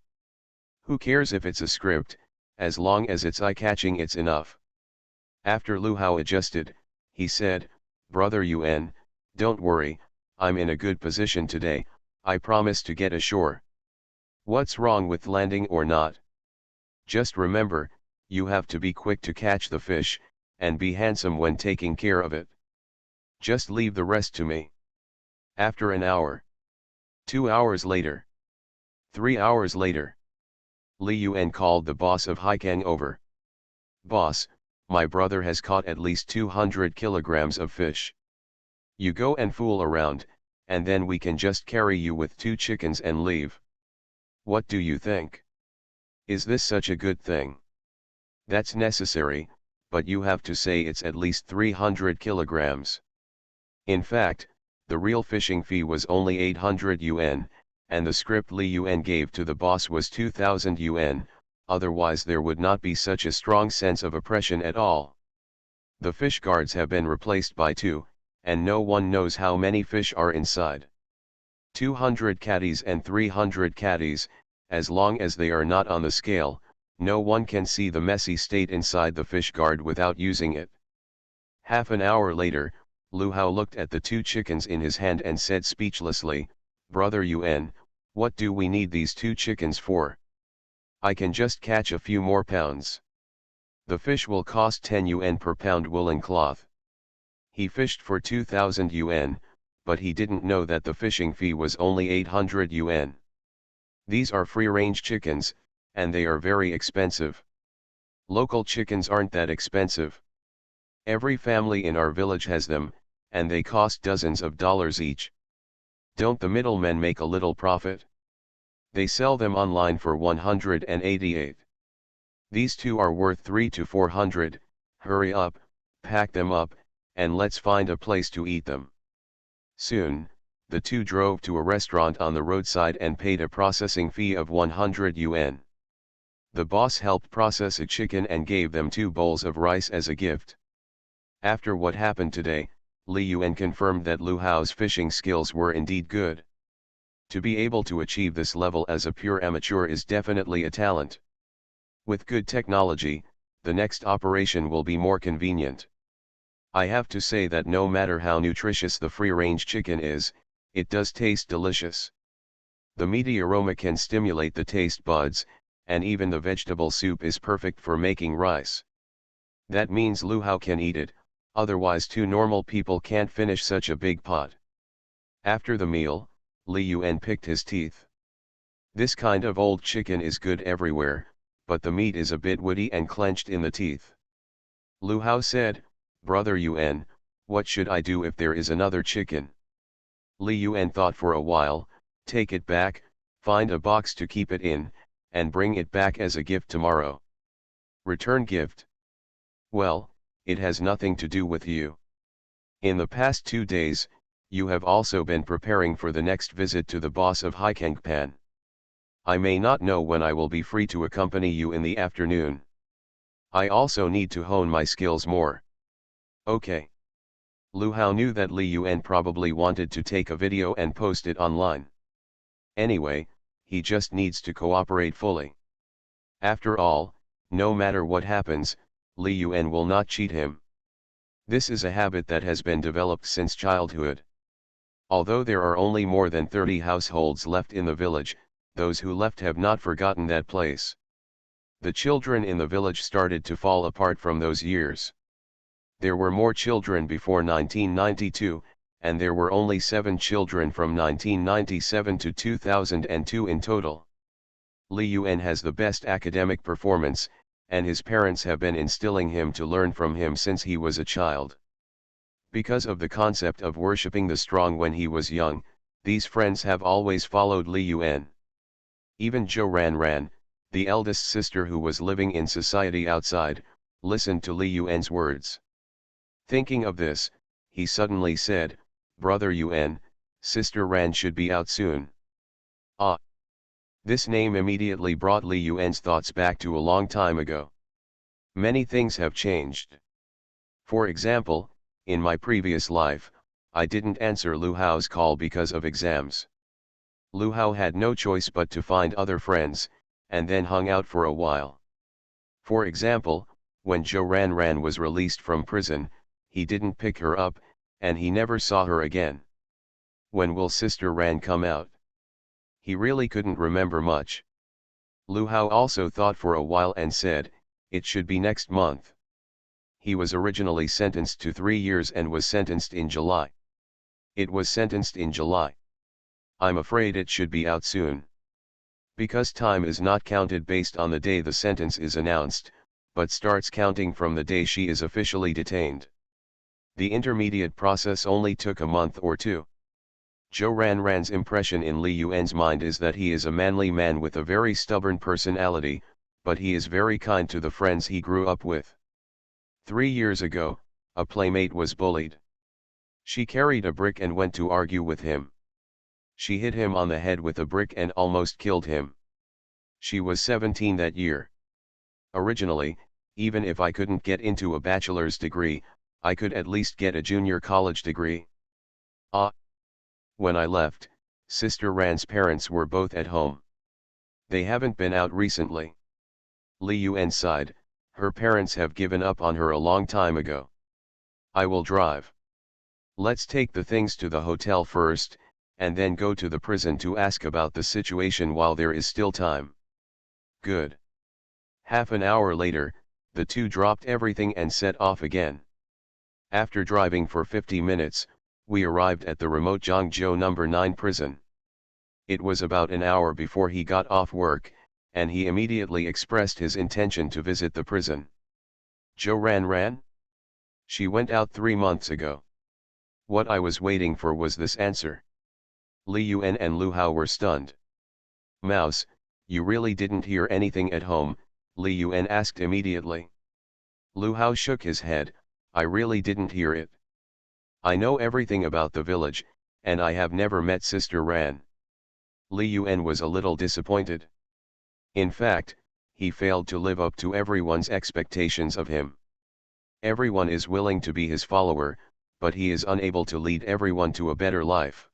Who cares if it's a script, as long as it's eye-catching it's enough. After Lu Hao adjusted, he said, Brother Yuan, don't worry, I'm in a good position today, I promise to get ashore. What's wrong with landing or not? Just remember, you have to be quick to catch the fish, and be handsome when taking care of it. Just leave the rest to me. After an hour. 2 hours later. 3 hours later. Li Yuan called the boss of Haikang over. Boss, my brother has caught at least 200 kilograms of fish. You go and fool around, and then we can just carry you with 2 chickens and leave. What do you think? Is this such a good thing? That's necessary, but you have to say it's at least 300 kilograms. In fact, the real fishing fee was only 800 yuan, and the script Li Yuan gave to the boss was 2,000 yuan, otherwise there would not be such a strong sense of oppression at all. The fish guards have been replaced by 2, and no one knows how many fish are inside. 200 caddies and 300 caddies, as long as they are not on the scale, no one can see the messy state inside the fish guard without using it. Half an hour later, Lu Hao looked at the 2 chickens in his hand and said speechlessly, Brother Yuan, what do we need these 2 chickens for? I can just catch a few more pounds. The fish will cost 10 yuan per pound woolen cloth. He fished for 2,000 yuan, but he didn't know that the fishing fee was only 800 yuan. These are free-range chickens, and they are very expensive. Local chickens aren't that expensive. Every family in our village has them, and they cost dozens of dollars each. Don't the middlemen make a little profit? They sell them online for 188. These two are worth 3 to 400, hurry up, pack them up, and let's find a place to eat them. Soon, the two drove to a restaurant on the roadside and paid a processing fee of 100 yuan. The boss helped process a chicken and gave them 2 bowls of rice as a gift. After what happened today, Li Yuan confirmed that Lu Hao's fishing skills were indeed good. To be able to achieve this level as a pure amateur is definitely a talent. With good technology, the next operation will be more convenient. I have to say that no matter how nutritious the free-range chicken is, it does taste delicious. The meaty aroma can stimulate the taste buds, and even the vegetable soup is perfect for making rice. That means Lu Hao can eat it, otherwise 2 normal people can't finish such a big pot. After the meal, Li Yuan picked his teeth. This kind of old chicken is good everywhere, but the meat is a bit woody and clenched in the teeth. Lu Hao said, "Brother Yuan, what should I do if there is another chicken?" Li Yuan thought for a while, "Take it back, find a box to keep it in, and bring it back as a gift tomorrow." Return gift? Well, it has nothing to do with you. In the past 2 days, you have also been preparing for the next visit to the boss of Haikangpan. I may not know when I will be free to accompany you in the afternoon. I also need to hone my skills more. Okay. Lu Hao knew that Li Yuan probably wanted to take a video and post it online. Anyway, he just needs to cooperate fully. After all, no matter what happens, Li Yuan will not cheat him. This is a habit that has been developed since childhood. Although there are only more than 30 households left in the village, those who left have not forgotten that place. The children in the village started to fall apart from those years. There were more children before 1992, and there were only 7 children from 1997 to 2002 in total. Li Yuan has the best academic performance, and his parents have been instilling him to learn from him since he was a child. Because of the concept of worshipping the strong when he was young, these friends have always followed Li Yuan. Even Zhou Ranran, the eldest sister who was living in society outside, listened to Li Yuan's words. Thinking of this, he suddenly said, "Brother Yuan, Sister Ran should be out soon." Ah! This name immediately brought Li Yuan's thoughts back to a long time ago. Many things have changed. For example, in my previous life, I didn't answer Lu Hao's call because of exams. Lu Hao had no choice but to find other friends, and then hung out for a while. For example, when Zhou Ranran was released from prison, he didn't pick her up, and he never saw her again. When will Sister Ran come out? He really couldn't remember much. Lu Hao also thought for a while and said, "It should be next month." He was originally sentenced to 3 years and was sentenced in July. It was sentenced in July. I'm afraid it should be out soon. Because time is not counted based on the day the sentence is announced, but starts counting from the day she is officially detained. The intermediate process only took a month or 2. Zhou Ranran's impression in Li Yuan's mind is that he is a manly man with a very stubborn personality, but he is very kind to the friends he grew up with. 3 years ago, a playmate was bullied. She carried a brick and went to argue with him. She hit him on the head with a brick and almost killed him. She was 17 that year. Originally, even if I couldn't get into a bachelor's degree, I could at least get a junior college degree. Ah! When I left, Sister Ran's parents were both at home. They haven't been out recently. Li Yuan sighed, her parents have given up on her a long time ago. I will drive. Let's take the things to the hotel first, and then go to the prison to ask about the situation while there is still time. Good. Half an hour later, the two dropped everything and set off again. After driving for 50 minutes, we arrived at the remote Zhangzhou number 9 prison. It was about an hour before he got off work, and he immediately expressed his intention to visit the prison. Zhou Ran? She went out 3 months ago. What I was waiting for was this answer. Li Yuan and Lu Hao were stunned. Mouse, you really didn't hear anything at home? Li Yuan asked immediately. Lu Hao shook his head. I really didn't hear it. I know everything about the village, and I have never met Sister Ran. Li Yuan was a little disappointed. In fact, he failed to live up to everyone's expectations of him. Everyone is willing to be his follower, but he is unable to lead everyone to a better life.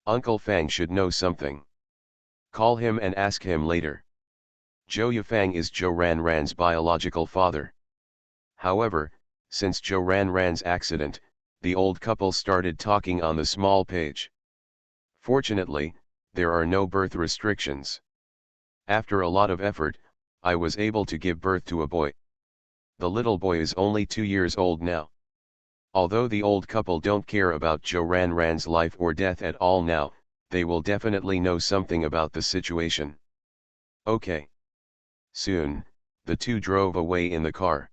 Uncle Fang should know something. Call him and ask him later. Zhou Yufang is Zhou Ran's biological father. However, since Zhou Ran's accident, the old couple started talking on the small page. Fortunately, there are no birth restrictions. After a lot of effort, I was able to give birth to a boy. The little boy is only 2 years old now. Although the old couple don't care about Zhou Ran's life or death at all now, they will definitely know something about the situation. Okay. Soon, the two drove away in the car.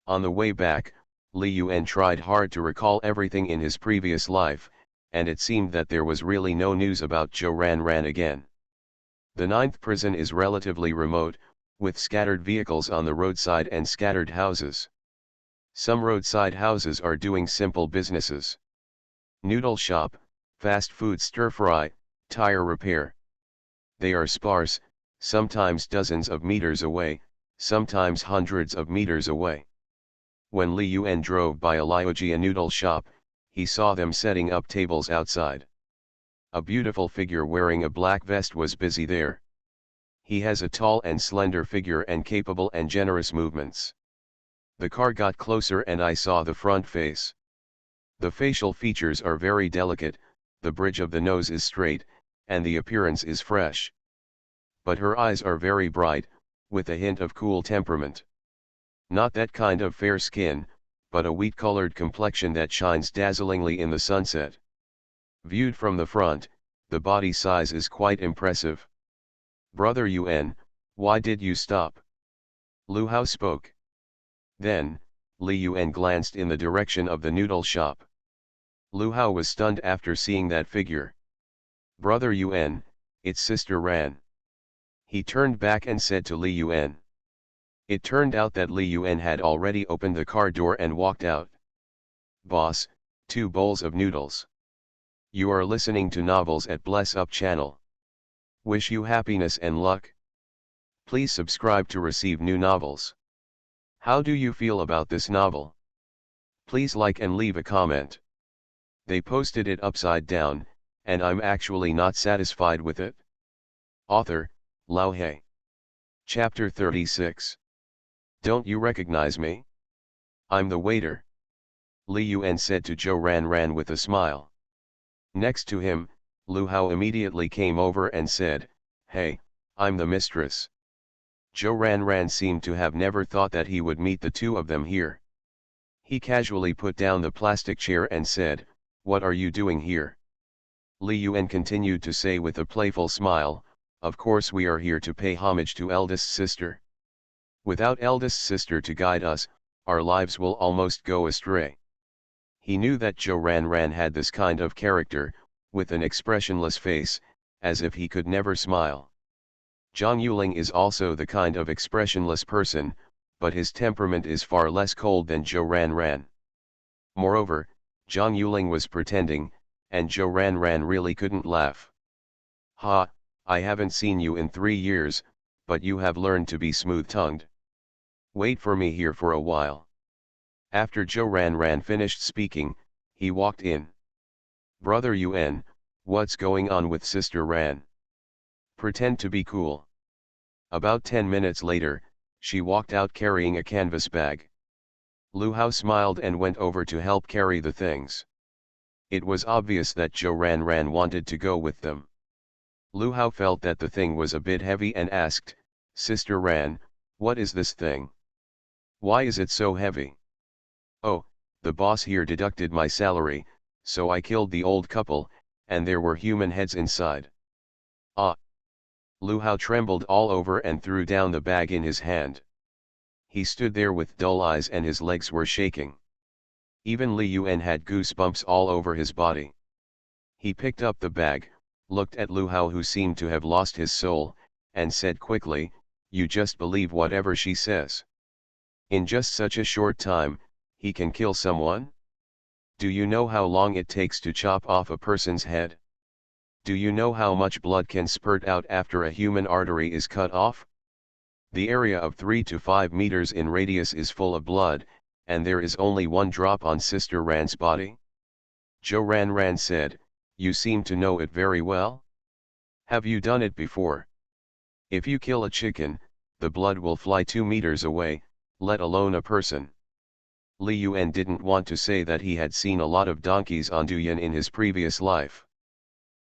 On the way back, Li Yuan tried hard to recall everything in his previous life, and it seemed that there was really no news about Zhou Ran again. The 9th prison is relatively remote, with scattered vehicles on the roadside and scattered houses. Some roadside houses are doing simple businesses. Noodle shop, fast food stir-fry, tire repair. They are sparse, sometimes dozens of meters away, sometimes hundreds of meters away. When Li Yuan drove by a Liujia noodle shop, he saw them setting up tables outside. A beautiful figure wearing a black vest was busy there. He has a tall and slender figure and capable and generous movements. The car got closer and I saw the front face. The facial features are very delicate, the bridge of the nose is straight, and the appearance is fresh. But her eyes are very bright, with a hint of cool temperament. Not that kind of fair skin, but a wheat-colored complexion that shines dazzlingly in the sunset. Viewed from the front, the body size is quite impressive. Brother Yuan, why did you stop? Lu Hao spoke. Then, Li Yuan glanced in the direction of the noodle shop. Lu Hao was stunned after seeing that figure. Brother Yuan, it's Sister Ran. He turned back and said to Li Yuan. It turned out that Li Yuan had already opened the car door and walked out. Boss, 2 bowls of noodles. You are listening to novels at Bless Up channel. Wish you happiness and luck. Please subscribe to receive new novels. How do you feel about this novel? Please like and leave a comment. They posted it upside down, and I'm actually not satisfied with it. Author, Lao He. Chapter 36. Don't you recognize me? I'm the waiter. Li Yuan said to Zhou Ran with a smile. Next to him, Lu Hao immediately came over and said, Hey, I'm the mistress. Zhou Ran seemed to have never thought that he would meet the two of them here. He casually put down the plastic chair and said, What are you doing here? Li Yuan continued to say with a playful smile, Of course we are here to pay homage to eldest sister. Without eldest sister to guide us, our lives will almost go astray. He knew that Zhou Ran had this kind of character, with an expressionless face, as if he could never smile. Zhang Yuling is also the kind of expressionless person, but his temperament is far less cold than Zhou Ran. Moreover, Zhang Yuling was pretending, and Zhou Ran really couldn't laugh. Ha, I haven't seen you in 3 years, but you have learned to be smooth-tongued. Wait for me here for a while. After Zhou Ran finished speaking, he walked in. Brother Yuan, what's going on with Sister Ran? Pretend to be cool. About 10 minutes later, she walked out carrying a canvas bag. Lu Hao smiled and went over to help carry the things. It was obvious that Zhou Ran wanted to go with them. Lu Hao felt that the thing was a bit heavy and asked, Sister Ran, what is this thing? Why is it so heavy? Oh, The boss here deducted my salary, so I killed the old couple, and there were human heads inside. Ah! Lu Hao trembled all over and threw down the bag in his hand. He stood there with dull eyes and his legs were shaking. Even Li Yuan had goosebumps all over his body. He picked up the bag, looked at Lu Hao who seemed to have lost his soul, and said quickly, "You just believe whatever she says. In just such a short time, he can kill someone? Do you know how long it takes to chop off a person's head? Do you know how much blood can spurt out after a human artery is cut off? The area of 3 to 5 meters in radius is full of blood, and there is only one drop on Sister Ran's body." Zhou Ran said, "You seem to know it very well? Have you done it before? If you kill a chicken, the blood will fly 2 meters away, let alone a person." Li Yuan didn't want to say that he had seen a lot of donkeys on Duyan in his previous life.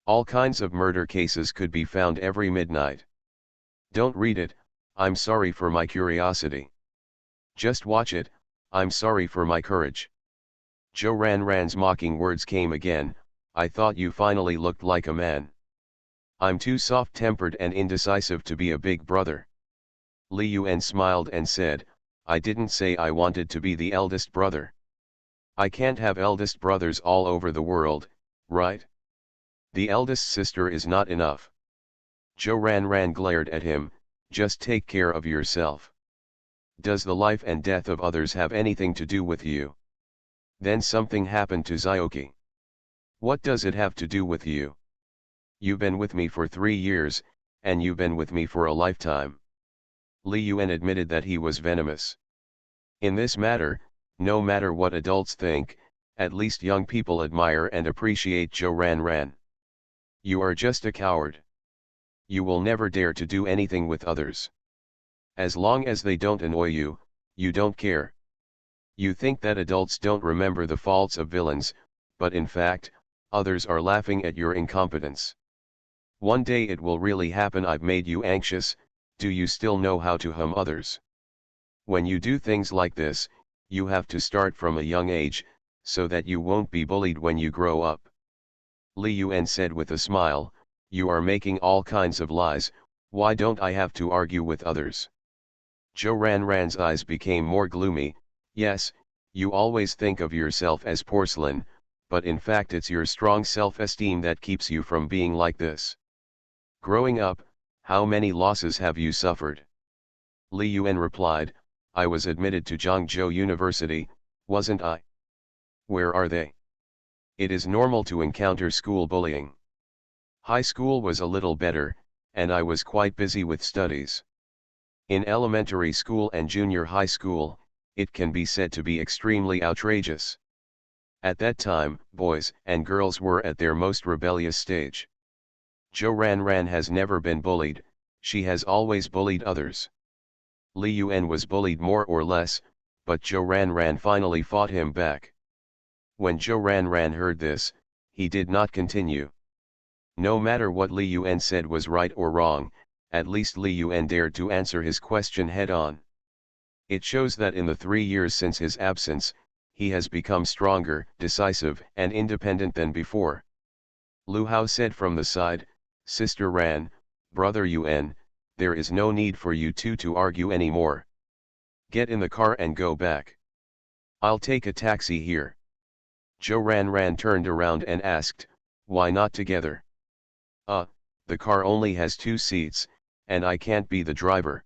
All kinds of murder cases could be found every midnight. "Don't read it, I'm sorry for my curiosity. Just watch it, I'm sorry for my courage." Zhou Ran's mocking words came again, "I thought you finally looked like a man. I'm too soft-tempered and indecisive to be a big brother." Li Yuan smiled and said, "I didn't say I wanted to be the eldest brother. I can't have eldest brothers all over the world, right? The eldest sister is not enough." Zhou Ran glared at him, "Just take care of yourself. Does the life and death of others have anything to do with you? Then something happened to Xiaoqi. What does it have to do with you? You've been with me for 3 years, and you've been with me for a lifetime." Li Yuan admitted that he was venomous. In this matter, no matter what adults think, at least young people admire and appreciate Zhou Ran. "You are just a coward. You will never dare to do anything with others. As long as they don't annoy you, you don't care. You think that adults don't remember the faults of villains, but in fact, others are laughing at your incompetence. One day it will really happen. I've made you anxious. Do you still know how to harm others? When you do things like this, you have to start from a young age, so that you won't be bullied when you grow up." Li Yuan said with a smile, "You are making all kinds of lies, why don't I have to argue with others?" Zhou Ran's eyes became more gloomy. "Yes, you always think of yourself as porcelain, but in fact it's your strong self-esteem that keeps you from being like this. Growing up, how many losses have you suffered?" Li Yuan replied, "I was admitted to Zhangzhou University, wasn't I? Where are they? It is normal to encounter school bullying. High school was a little better, and I was quite busy with studies. In elementary school and junior high school, it can be said to be extremely outrageous. At that time, boys and girls were at their most rebellious stage. Zhou Ran has never been bullied, she has always bullied others. Li Yuan was bullied more or less, but Zhou Ran finally fought him back. When Zhou Ran heard this, he did not continue. No matter what Li Yuan said was right or wrong, at least Li Yuan dared to answer his question head-on. It shows that in the 3 years since his absence, he has become stronger, decisive and independent than before. Lu Hao said from the side, "Sister Ran, Brother Yuan, there is no need for you two to argue anymore. Get in the car and go back. I'll take a taxi here." Zhou Ran turned around and asked, "Why not together?" The car only has 2 seats, and I can't be the driver."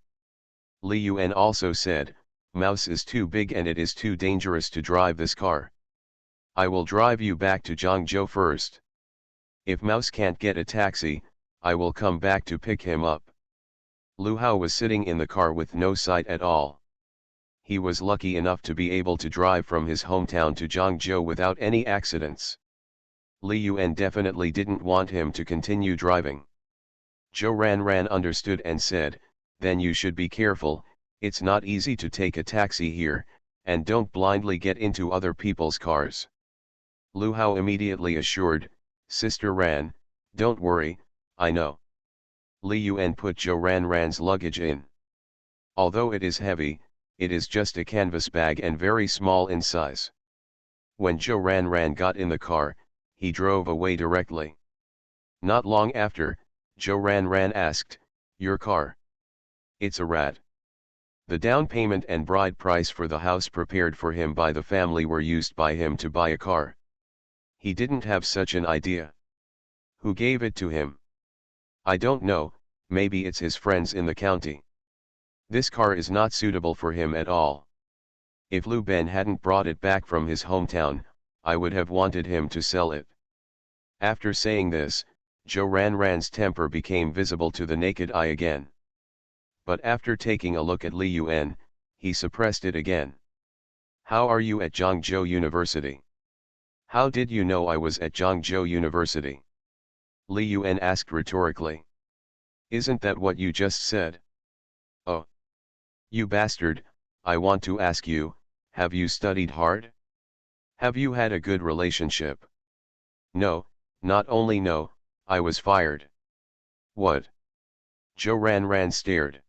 Li Yuan also said, "Mouse is too big and it is too dangerous to drive this car. I will drive you back to Zhangzhou first. If Mouse can't get a taxi, I will come back to pick him up." Lu Hao was sitting in the car with no sight at all. He was lucky enough to be able to drive from his hometown to Zhangzhou without any accidents. Li Yuan definitely didn't want him to continue driving. Zhou Ran understood and said, "Then you should be careful, it's not easy to take a taxi here, and don't blindly get into other people's cars." Lu Hao immediately assured, "Sister Ran, don't worry, I know." Li Yuan put Zhou Ran's luggage in. Although it is heavy, it is just a canvas bag and very small in size. When Zhou Ranran got in the car, he drove away directly. Not long after, Zhou Ranran asked, "Your car? It's a rat." The down payment and bride price for the house prepared for him by the family were used by him to buy a car. He didn't have such an idea. Who gave it to him? I don't know, maybe it's his friends in the county. This car is not suitable for him at all. If Lu Ben hadn't brought it back from his hometown, I would have wanted him to sell it. After saying this, Zhou Ranran's temper became visible to the naked eye again. But after taking a look at Li Yuan, he suppressed it again. "How are you at Zhangzhou University? How did you know I was at Zhangzhou University?" Li Yuan asked rhetorically. "Isn't that what you just said?" "Oh. You bastard, I want to ask you, have you studied hard? Have you had a good relationship?" "No, not only no, I was fired." "What?" Zhou Ranran stared.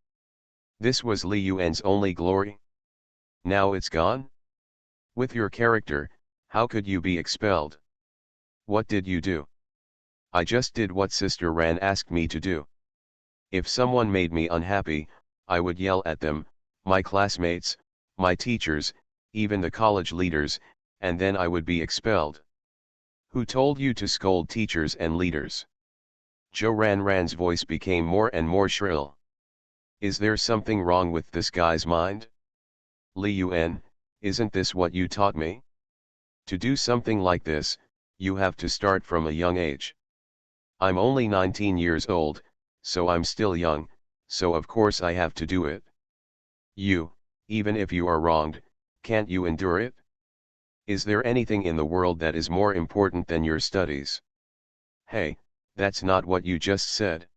This was Li Yuan's only glory? Now it's gone? With your character, how could you be expelled? What did you do? "I just did what Sister Ran asked me to do. If someone made me unhappy, I would yell at them, my classmates, my teachers, even the college leaders, and then I would be expelled." "Who told you to scold teachers and leaders?" Zhou Ranran's voice became more and more shrill. "Is there something wrong with this guy's mind? Li Yuan, isn't this what you taught me? To do something like this, you have to start from a young age. I'm only 19 years old, so I'm still young, so of course I have to do it. You, even if you are wronged, can't you endure it? Is there anything in the world that is more important than your studies?" "Hey, that's not what you just said.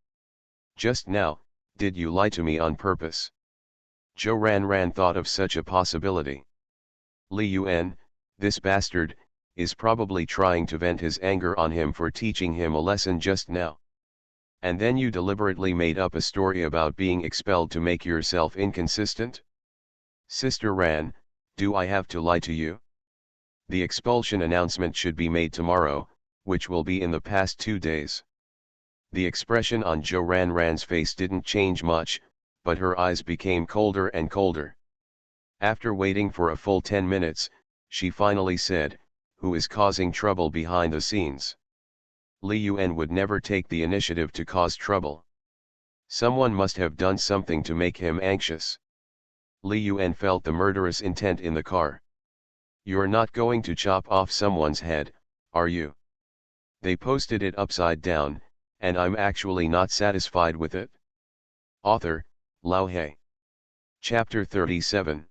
Just now, did you lie to me on purpose?" Zhou Ranran thought of such a possibility. Li Yuan, this bastard, is probably trying to vent his anger on him for teaching him a lesson just now. And then you deliberately made up a story about being expelled to make yourself inconsistent? Sister Ran, do I have to lie to you? The expulsion announcement should be made tomorrow, which will be in the past 2 days. The expression on Zhou Ranran's face didn't change much, but her eyes became colder and colder. After waiting for a full 10 minutes, she finally said, "Who is causing trouble behind the scenes?" Li Yuan would never take the initiative to cause trouble. Someone must have done something to make him anxious. Li Yuan felt the murderous intent in the car. "You're not going to chop off someone's head, are you? They posted it upside down, and I'm actually not satisfied with it." Author, Lao He. Chapter 37.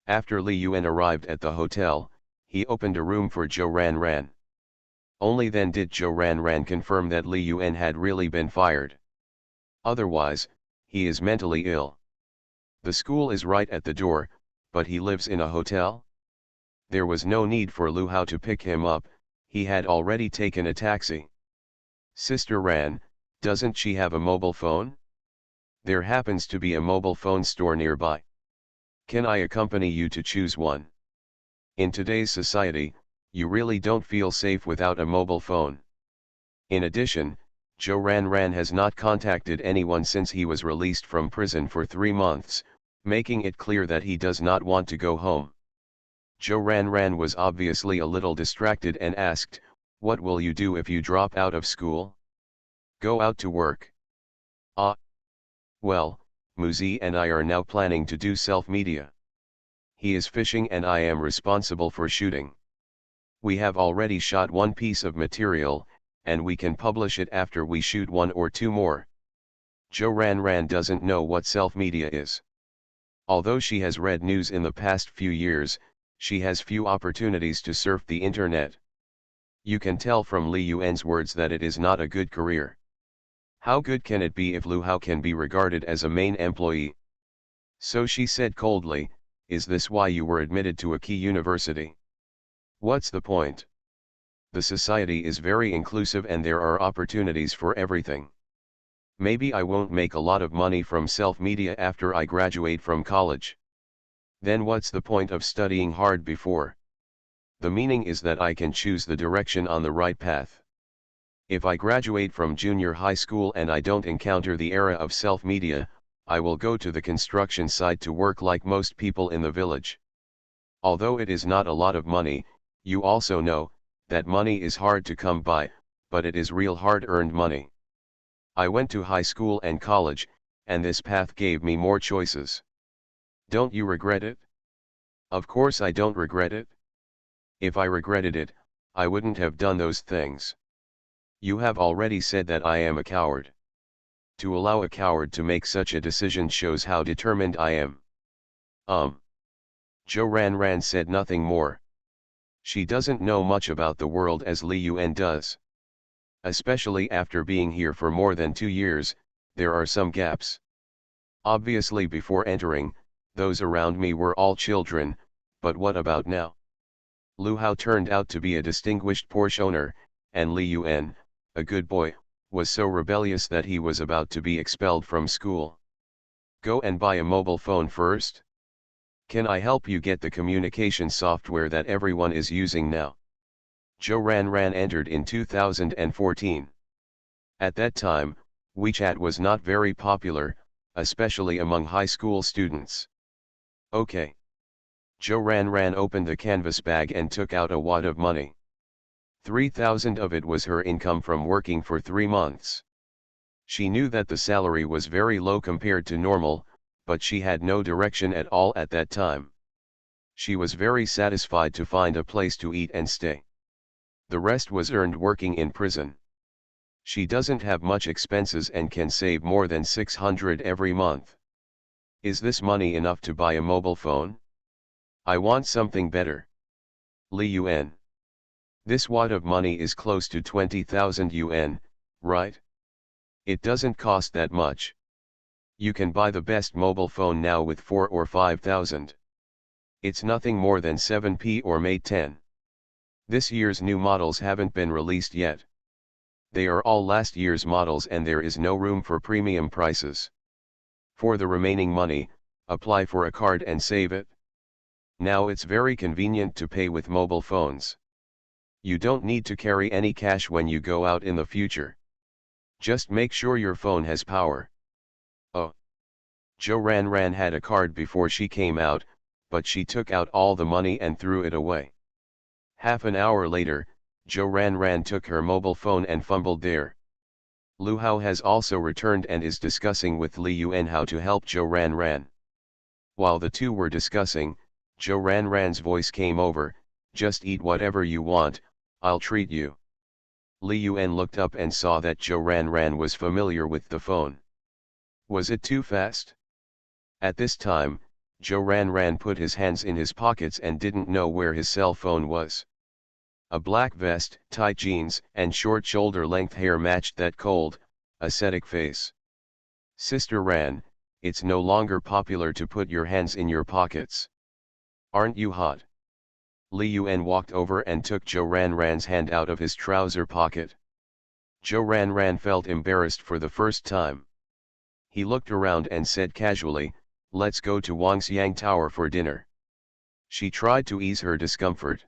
After Li Yuan arrived at the hotel, he opened a room for Zhou Ranran. Only then did Zhou Ranran confirm that Li Yuan had really been fired. Otherwise, he is mentally ill. The school is right at the door, but he lives in a hotel? There was no need for Lu Hao to pick him up, he had already taken a taxi. Sister Ran, doesn't she have a mobile phone? There happens to be a mobile phone store nearby. Can I accompany you to choose one? In today's society, you really don't feel safe without a mobile phone. In addition, Zhou Ranran has not contacted anyone since he was released from prison for 3 months, making it clear that he does not want to go home. Zhou Ranran was obviously a little distracted and asked, "What will you do if you drop out of school?" "Go out to work." "Ah. Well, Muzi and I are now planning to do self-media. He is fishing and I am responsible for shooting. We have already shot one piece of material, and we can publish it after we shoot 1 or 2 more." Zhou Ranran doesn't know what self-media is. Although she has read news in the past few years, she has few opportunities to surf the internet. You can tell from Li Yuan's words that it is not a good career. How good can it be if Lu Hao can be regarded as a main employee? So she said coldly, "Is this why you were admitted to a key university? What's the point? The society is very inclusive and there are opportunities for everything. Maybe I won't make a lot of money from self-media after I graduate from college. Then what's the point of studying hard before? The meaning is that I can choose the direction on the right path. If I graduate from junior high school and I don't encounter the era of self-media, I will go to the construction site to work like most people in the village. Although it is not a lot of money, you also know that money is hard to come by, but it is real hard-earned money. I went to high school and college, and this path gave me more choices. Don't you regret it? Of course I don't regret it. If I regretted it, I wouldn't have done those things. You have already said that I am a coward. To allow a coward to make such a decision shows how determined I am. Zhou Ranran said nothing more. She doesn't know much about the world as Li Yuan does. Especially after being here for more than 2 years, there are some gaps. Obviously before entering, those around me were all children, but what about now? Lu Hao turned out to be a distinguished Porsche owner, and Li Yuan, a good boy, was so rebellious that he was about to be expelled from school. Go and buy a mobile phone first? Can I help you get the communication software that everyone is using now? Zhou Ranran entered in 2014. At that time, WeChat was not very popular, especially among high school students. Okay. Zhou Ranran opened the canvas bag and took out a wad of money. 3,000 of it was her income from working for 3 months. She knew that the salary was very low compared to normal, but she had no direction at all at that time. She was very satisfied to find a place to eat and stay. The rest was earned working in prison. She doesn't have much expenses and can save more than 600 every month. Is this money enough to buy a mobile phone? I want something better. Li Yuan. This wad of money is close to 20,000 yuan, right? It doesn't cost that much. You can buy the best mobile phone now with 4 or 5,000. It's nothing more than 7P or Mate 10. This year's new models haven't been released yet. They are all last year's models and there is no room for premium prices. For the remaining money, apply for a card and save it. Now it's very convenient to pay with mobile phones. You don't need to carry any cash when you go out in the future. Just make sure your phone has power. Oh. Zhou Ranran had a card before she came out, but she took out all the money and threw it away. Half an hour later, Zhou Ranran took her mobile phone and fumbled there. Lu Hao has also returned and is discussing with Li Yuan how to help Zhou Ranran. While the two were discussing, Zhou Ranran's voice came over, just eat whatever you want, I'll treat you. Li Yuan looked up and saw that Zhou Ranran was familiar with the phone. Was it too fast? At this time, Zhou Ranran put his hands in his pockets and didn't know where his cell phone was. A black vest, tight jeans, and short shoulder-length hair matched that cold, ascetic face. Sister Ran, it's no longer popular to put your hands in your pockets. Aren't you hot? Li Yuan walked over and took Zhou Ranran's hand out of his trouser pocket. Zhou Ranran felt embarrassed for the first time. He looked around and said casually, let's go to Wangxiang Tower for dinner. She tried to ease her discomfort.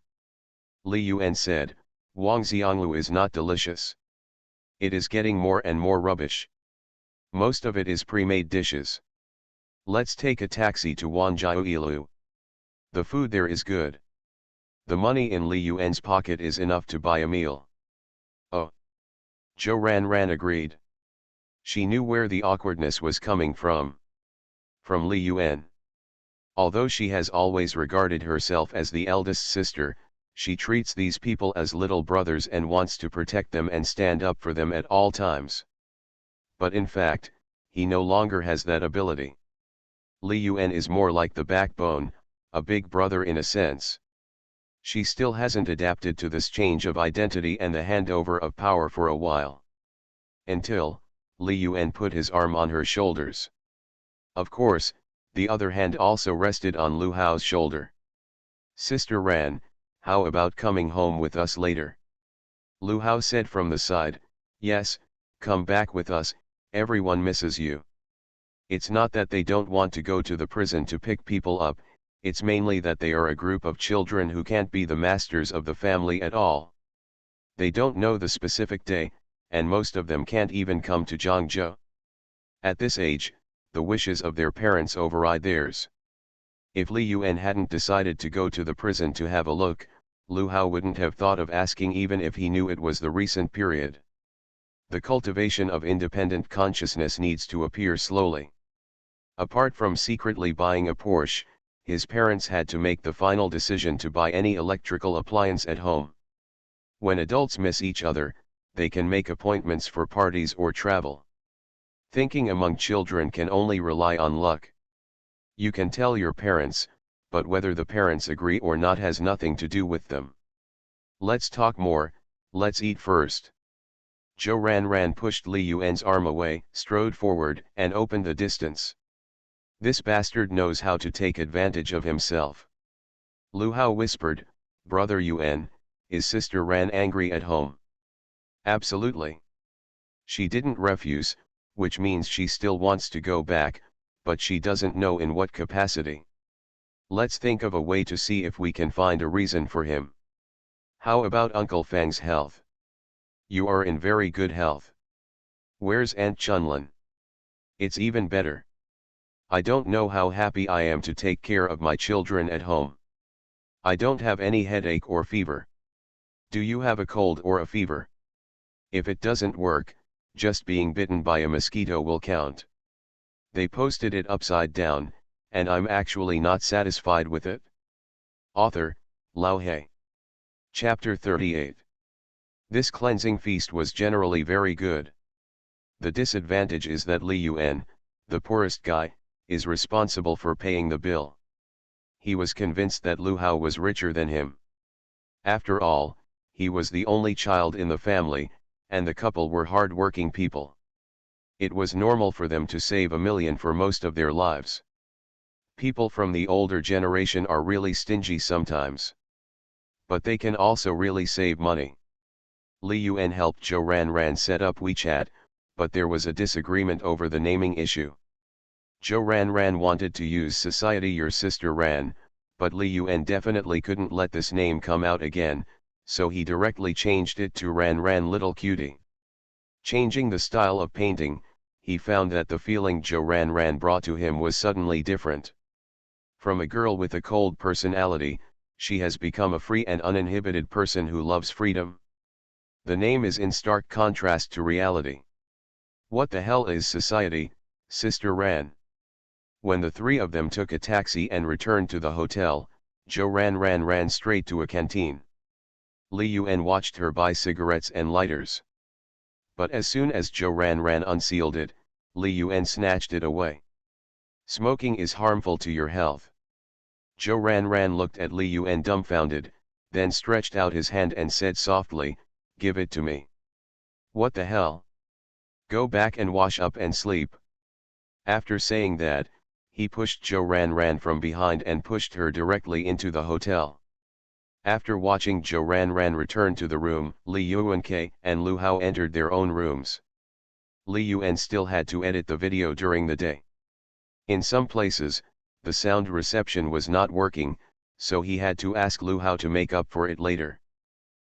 Li Yuan said, Wangxianglu is not delicious. It is getting more and more rubbish. Most of it is pre-made dishes. Let's take a taxi to Wanjiuilu. The food there is good. The money in Li Yuan's pocket is enough to buy a meal. Oh. Zhou Ranran agreed. She knew where the awkwardness was coming from. From Li Yuan. Although she has always regarded herself as the eldest sister, she treats these people as little brothers and wants to protect them and stand up for them at all times. But in fact, he no longer has that ability. Li Yuan is more like the backbone, a big brother in a sense. She still hasn't adapted to this change of identity and the handover of power for a while. Until, Li Yuan put his arm on her shoulders. Of course, the other hand also rested on Lu Hao's shoulder. Sister Ran, how about coming home with us later? Lu Hao said from the side, yes, come back with us, everyone misses you. It's not that they don't want to go to the prison to pick people up, it's mainly that they are a group of children who can't be the masters of the family at all. They don't know the specific day, and most of them can't even come to Zhangzhou. At this age, the wishes of their parents override theirs. If Li Yuan hadn't decided to go to the prison to have a look, Lu Hao wouldn't have thought of asking even if he knew it was the recent period. The cultivation of independent consciousness needs to appear slowly. Apart from secretly buying a Porsche, his parents had to make the final decision to buy any electrical appliance at home. When adults miss each other, they can make appointments for parties or travel. Thinking among children can only rely on luck. You can tell your parents, but whether the parents agree or not has nothing to do with them. Let's talk more, let's eat first. Zhou Ranran pushed Li Yuan's arm away, strode forward, and opened the distance. This bastard knows how to take advantage of himself. Lu Hao whispered, "Brother Yuan, is Sister Ran angry at home?" "Absolutely. She didn't refuse, which means she still wants to go back, but she doesn't know in what capacity. Let's think of a way to see if we can find a reason for him. How about Uncle Fang's health? You are in very good health. Where's Aunt Chunlin? It's even better. I don't know how happy I am to take care of my children at home. I don't have any headache or fever. Do you have a cold or a fever? If it doesn't work, just being bitten by a mosquito will count. They posted it upside down, and I'm actually not satisfied with it." Author, Lao He. Chapter 38. This cleansing feast was generally very good. The disadvantage is that Li Yuan, the poorest guy, is responsible for paying the bill. He was convinced that Lu Hao was richer than him. After all, he was the only child in the family, and the couple were hard-working people. It was normal for them to save $1 million for most of their lives. People from the older generation are really stingy sometimes. But they can also really save money. Li Yuan helped Zhou Ranran set up WeChat, but there was a disagreement over the naming issue. Zhou Ranran wanted to use Society Your Sister Ran, but Li Yuan definitely couldn't let this name come out again, so he directly changed it to Ran Ran Little Cutie. Changing the style of painting, he found that the feeling Zhou Ranran brought to him was suddenly different. From a girl with a cold personality, she has become a free and uninhibited person who loves freedom. The name is in stark contrast to reality. What the hell is society, Sister Ran? When the three of them took a taxi and returned to the hotel, Zhou Ranran ran straight to a canteen. Li Yuan watched her buy cigarettes and lighters. But as soon as Zhou Ranran unsealed it, Li Yuan snatched it away. "Smoking is harmful to your health." Zhou Ranran looked at Li Yuan dumbfounded, then stretched out his hand and said softly, "Give it to me." "What the hell? Go back and wash up and sleep." After saying that, he pushed Zhou Ranran from behind and pushed her directly into the hotel. After watching Zhou Ranran return to the room, Li Yuanke and Lu Hao entered their own rooms. Li Yuan still had to edit the video during the day. In some places, the sound reception was not working, so he had to ask Lu Hao to make up for it later.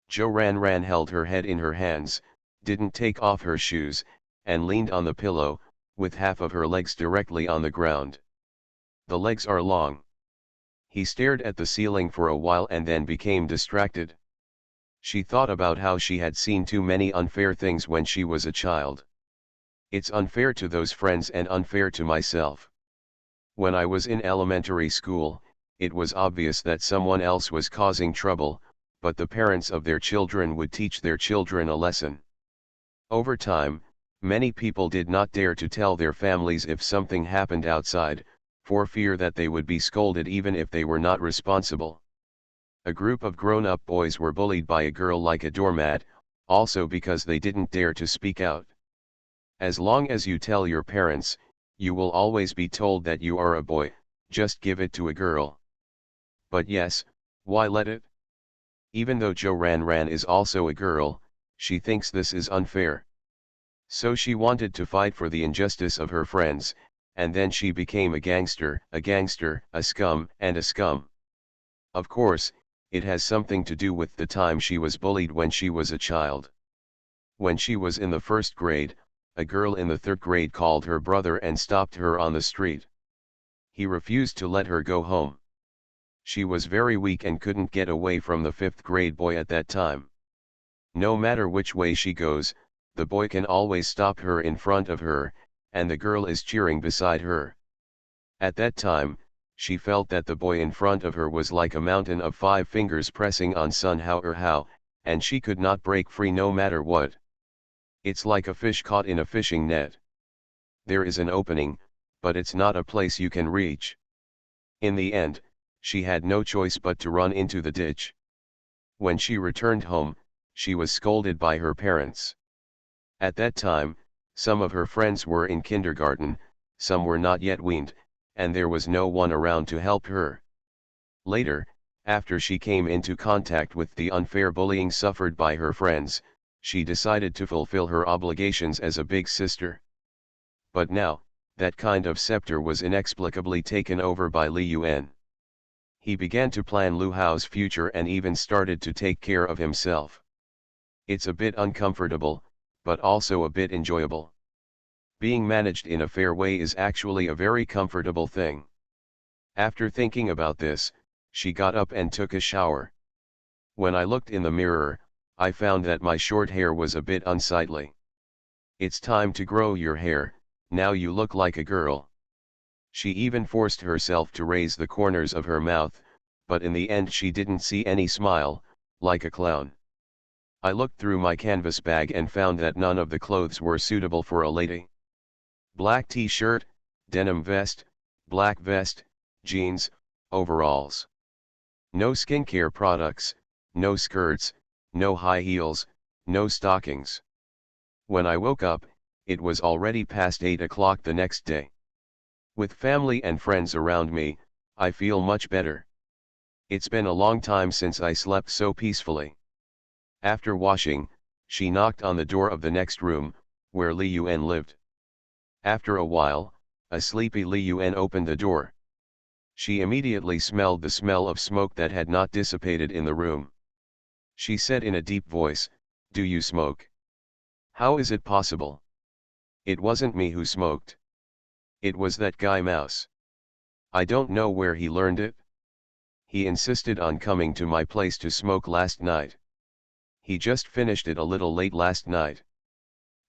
Zhou Ranran held her head in her hands, didn't take off her shoes, and leaned on the pillow, with half of her legs directly on the ground. The legs are long. He stared at the ceiling for a while and then became distracted. She thought about how she had seen too many unfair things when she was a child. "It's unfair to those friends and unfair to myself. When I was in elementary school, it was obvious that someone else was causing trouble, but the parents of their children would teach their children a lesson. Over time, many people did not dare to tell their families if something happened outside, for fear that they would be scolded even if they were not responsible. A group of grown-up boys were bullied by a girl like a doormat, also because they didn't dare to speak out. As long as you tell your parents, you will always be told that you are a boy, just give it to a girl. But yes, why let it? Even though Zhou Ranran is also a girl, she thinks this is unfair. So she wanted to fight for the injustice of her friends, and then she became a gangster, a scum, and a scum. Of course, it has something to do with the time she was bullied when she was a child. When she was in the first grade, a girl in the third grade called her brother and stopped her on the street. He refused to let her go home. She was very weak and couldn't get away from the fifth grade boy at that time. No matter which way she goes, the boy can always stop her in front of her, and the girl is cheering beside her. At that time, she felt that the boy in front of her was like a mountain of 5 fingers pressing on somehow, and she could not break free no matter what. It's like a fish caught in a fishing net. There is an opening, but it's not a place you can reach. In the end, she had no choice but to run into the ditch. When she returned home, she was scolded by her parents. At that time, some of her friends were in kindergarten, some were not yet weaned, and there was no one around to help her. Later, after she came into contact with the unfair bullying suffered by her friends, she decided to fulfill her obligations as a big sister. But now, that kind of scepter was inexplicably taken over by Li Yuan. He began to plan Lu Hao's future and even started to take care of himself. It's a bit uncomfortable, but also a bit enjoyable. Being managed in a fair way is actually a very comfortable thing. After thinking about this, she got up and took a shower. When I looked in the mirror, I found that my short hair was a bit unsightly. It's time to grow your hair, now you look like a girl. She even forced herself to raise the corners of her mouth, but in the end she didn't see any smile, like a clown. I looked through my canvas bag and found that none of the clothes were suitable for a lady. Black t-shirt, denim vest, black vest, jeans, overalls. No skincare products, no skirts, no high heels, no stockings. When I woke up, it was already past 8 o'clock the next day. With family and friends around me, I feel much better. It's been a long time since I slept so peacefully. After washing, she knocked on the door of the next room, where Li Yuan lived. After a while, a sleepy Li Yuan opened the door. She immediately smelled the smell of smoke that had not dissipated in the room. She said in a deep voice, "Do you smoke?" "How is it possible?" "It wasn't me who smoked. It was that guy Mouse. I don't know where he learned it. He insisted on coming to my place to smoke last night. He just finished it a little late last night.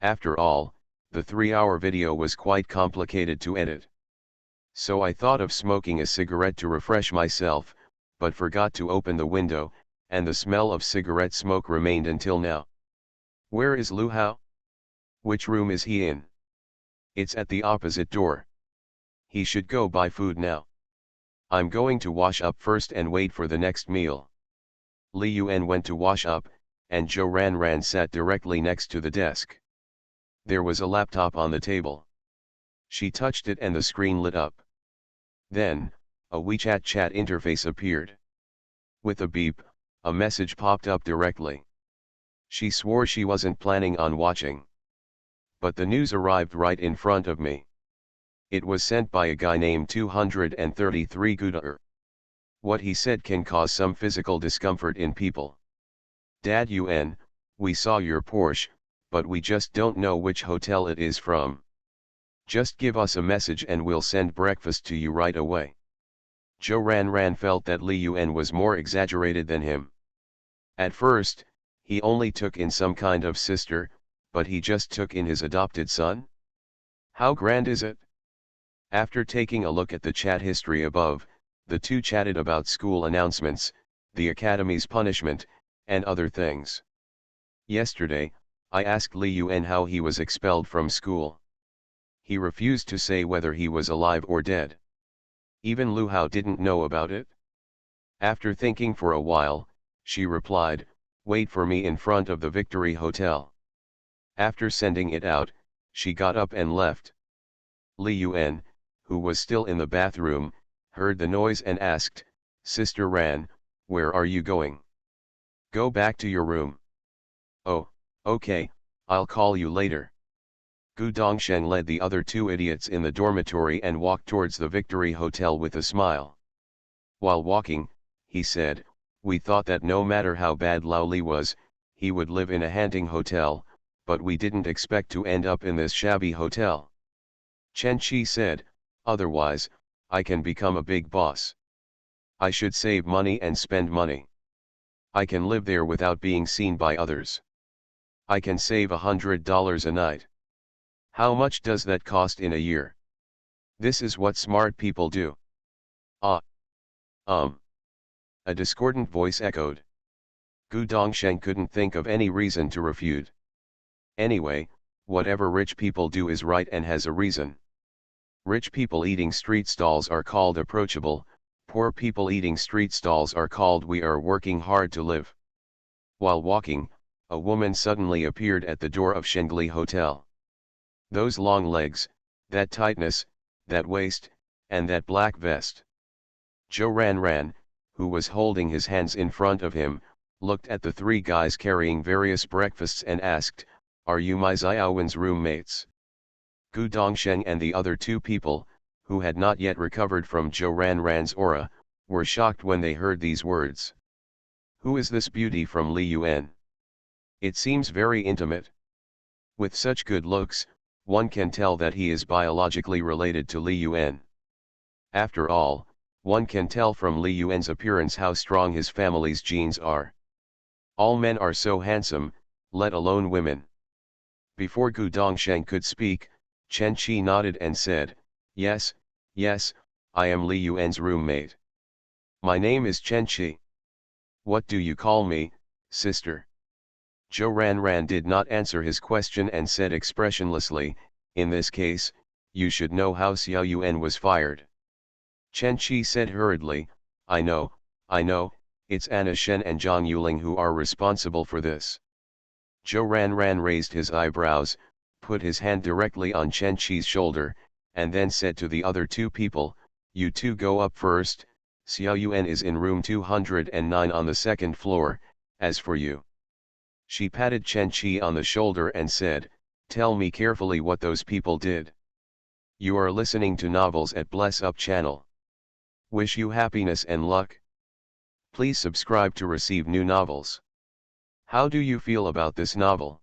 After all, the 3-hour video was quite complicated to edit. So I thought of smoking a cigarette to refresh myself, but forgot to open the window, and the smell of cigarette smoke remained until now." "Where is Lu Hao?" "Which room is he in?" "It's at the opposite door. He should go buy food now. I'm going to wash up first and wait for the next meal." Li Yuan went to wash up, and Zhou Ranran sat directly next to the desk. There was a laptop on the table. She touched it and the screen lit up. Then, a WeChat chat interface appeared. With a beep, a message popped up directly. She swore she wasn't planning on watching. But the news arrived right in front of me. It was sent by a guy named 233 Gudaer. What he said can cause some physical discomfort in people. "Dad Yuan, we saw your Porsche, but we just don't know which hotel it is from. Just give us a message and we'll send breakfast to you right away." Zhou Ranran felt that Li Yuan was more exaggerated than him. At first, he only took in some kind of sister, but he just took in his adopted son? How grand is it? After taking a look at the chat history above, the two chatted about school announcements, the academy's punishment, and other things. Yesterday, I asked Li Yuan how he was expelled from school. He refused to say whether he was alive or dead. Even Lu Hao didn't know about it. After thinking for a while, she replied, "Wait for me in front of the Victory Hotel." After sending it out, she got up and left. Li Yuan, who was still in the bathroom, heard the noise and asked, "Sister Ran, where are you going?" "Go back to your room." "Oh, okay, I'll call you later." Gu Dongsheng led the other two idiots in the dormitory and walked towards the Victory Hotel with a smile. While walking, he said, "We thought that no matter how bad Lao Li was, he would live in a Hanting hotel, but we didn't expect to end up in this shabby hotel." Chen Qi said, "Otherwise, I can become a big boss. I should save money and spend money. I can live there without being seen by others. I can save $100 a night. How much does that cost in a year? This is what smart people do." Ah. A discordant voice echoed. Gu Dongsheng couldn't think of any reason to refute. Anyway, whatever rich people do is right and has a reason. Rich people eating street stalls are called approachable, poor people eating street stalls are called we are working hard to live. While walking, a woman suddenly appeared at the door of Shengli Hotel. Those long legs, that tightness, that waist, and that black vest. Zhou Ran, who was holding his hands in front of him, looked at the three guys carrying various breakfasts and asked, "Are you my Xiaowen's roommates?" Gu Dongsheng and the other two people, who had not yet recovered from Zhou Ran's aura, were shocked when they heard these words. Who is this beauty from Li Yuan? It seems very intimate. With such good looks, one can tell that he is biologically related to Li Yuan. After all, one can tell from Li Yuan's appearance how strong his family's genes are. All men are so handsome, let alone women. Before Gu Dongsheng could speak, Chen Qi nodded and said, yes, I am Li Yuan's roommate. My name is Chen Qi. What do you call me, sister? Zhou Ran did not answer his question and said expressionlessly, in this case, you should know how Xiao Yuan was fired. Chen Qi said hurriedly, I know, it's Anna Shen and Zhang Yuling who are responsible for this. Zhou Ran raised his eyebrows, put his hand directly on Chen Qi's shoulder, and then said to the other two people, you two go up first, Xiao Yuan is in room 209 on the second floor, as for you. She patted Chen Qi on the shoulder and said, tell me carefully what those people did. You are listening to novels at Bless Up channel. Wish you happiness and luck. Please subscribe to receive new novels. How do you feel about this novel?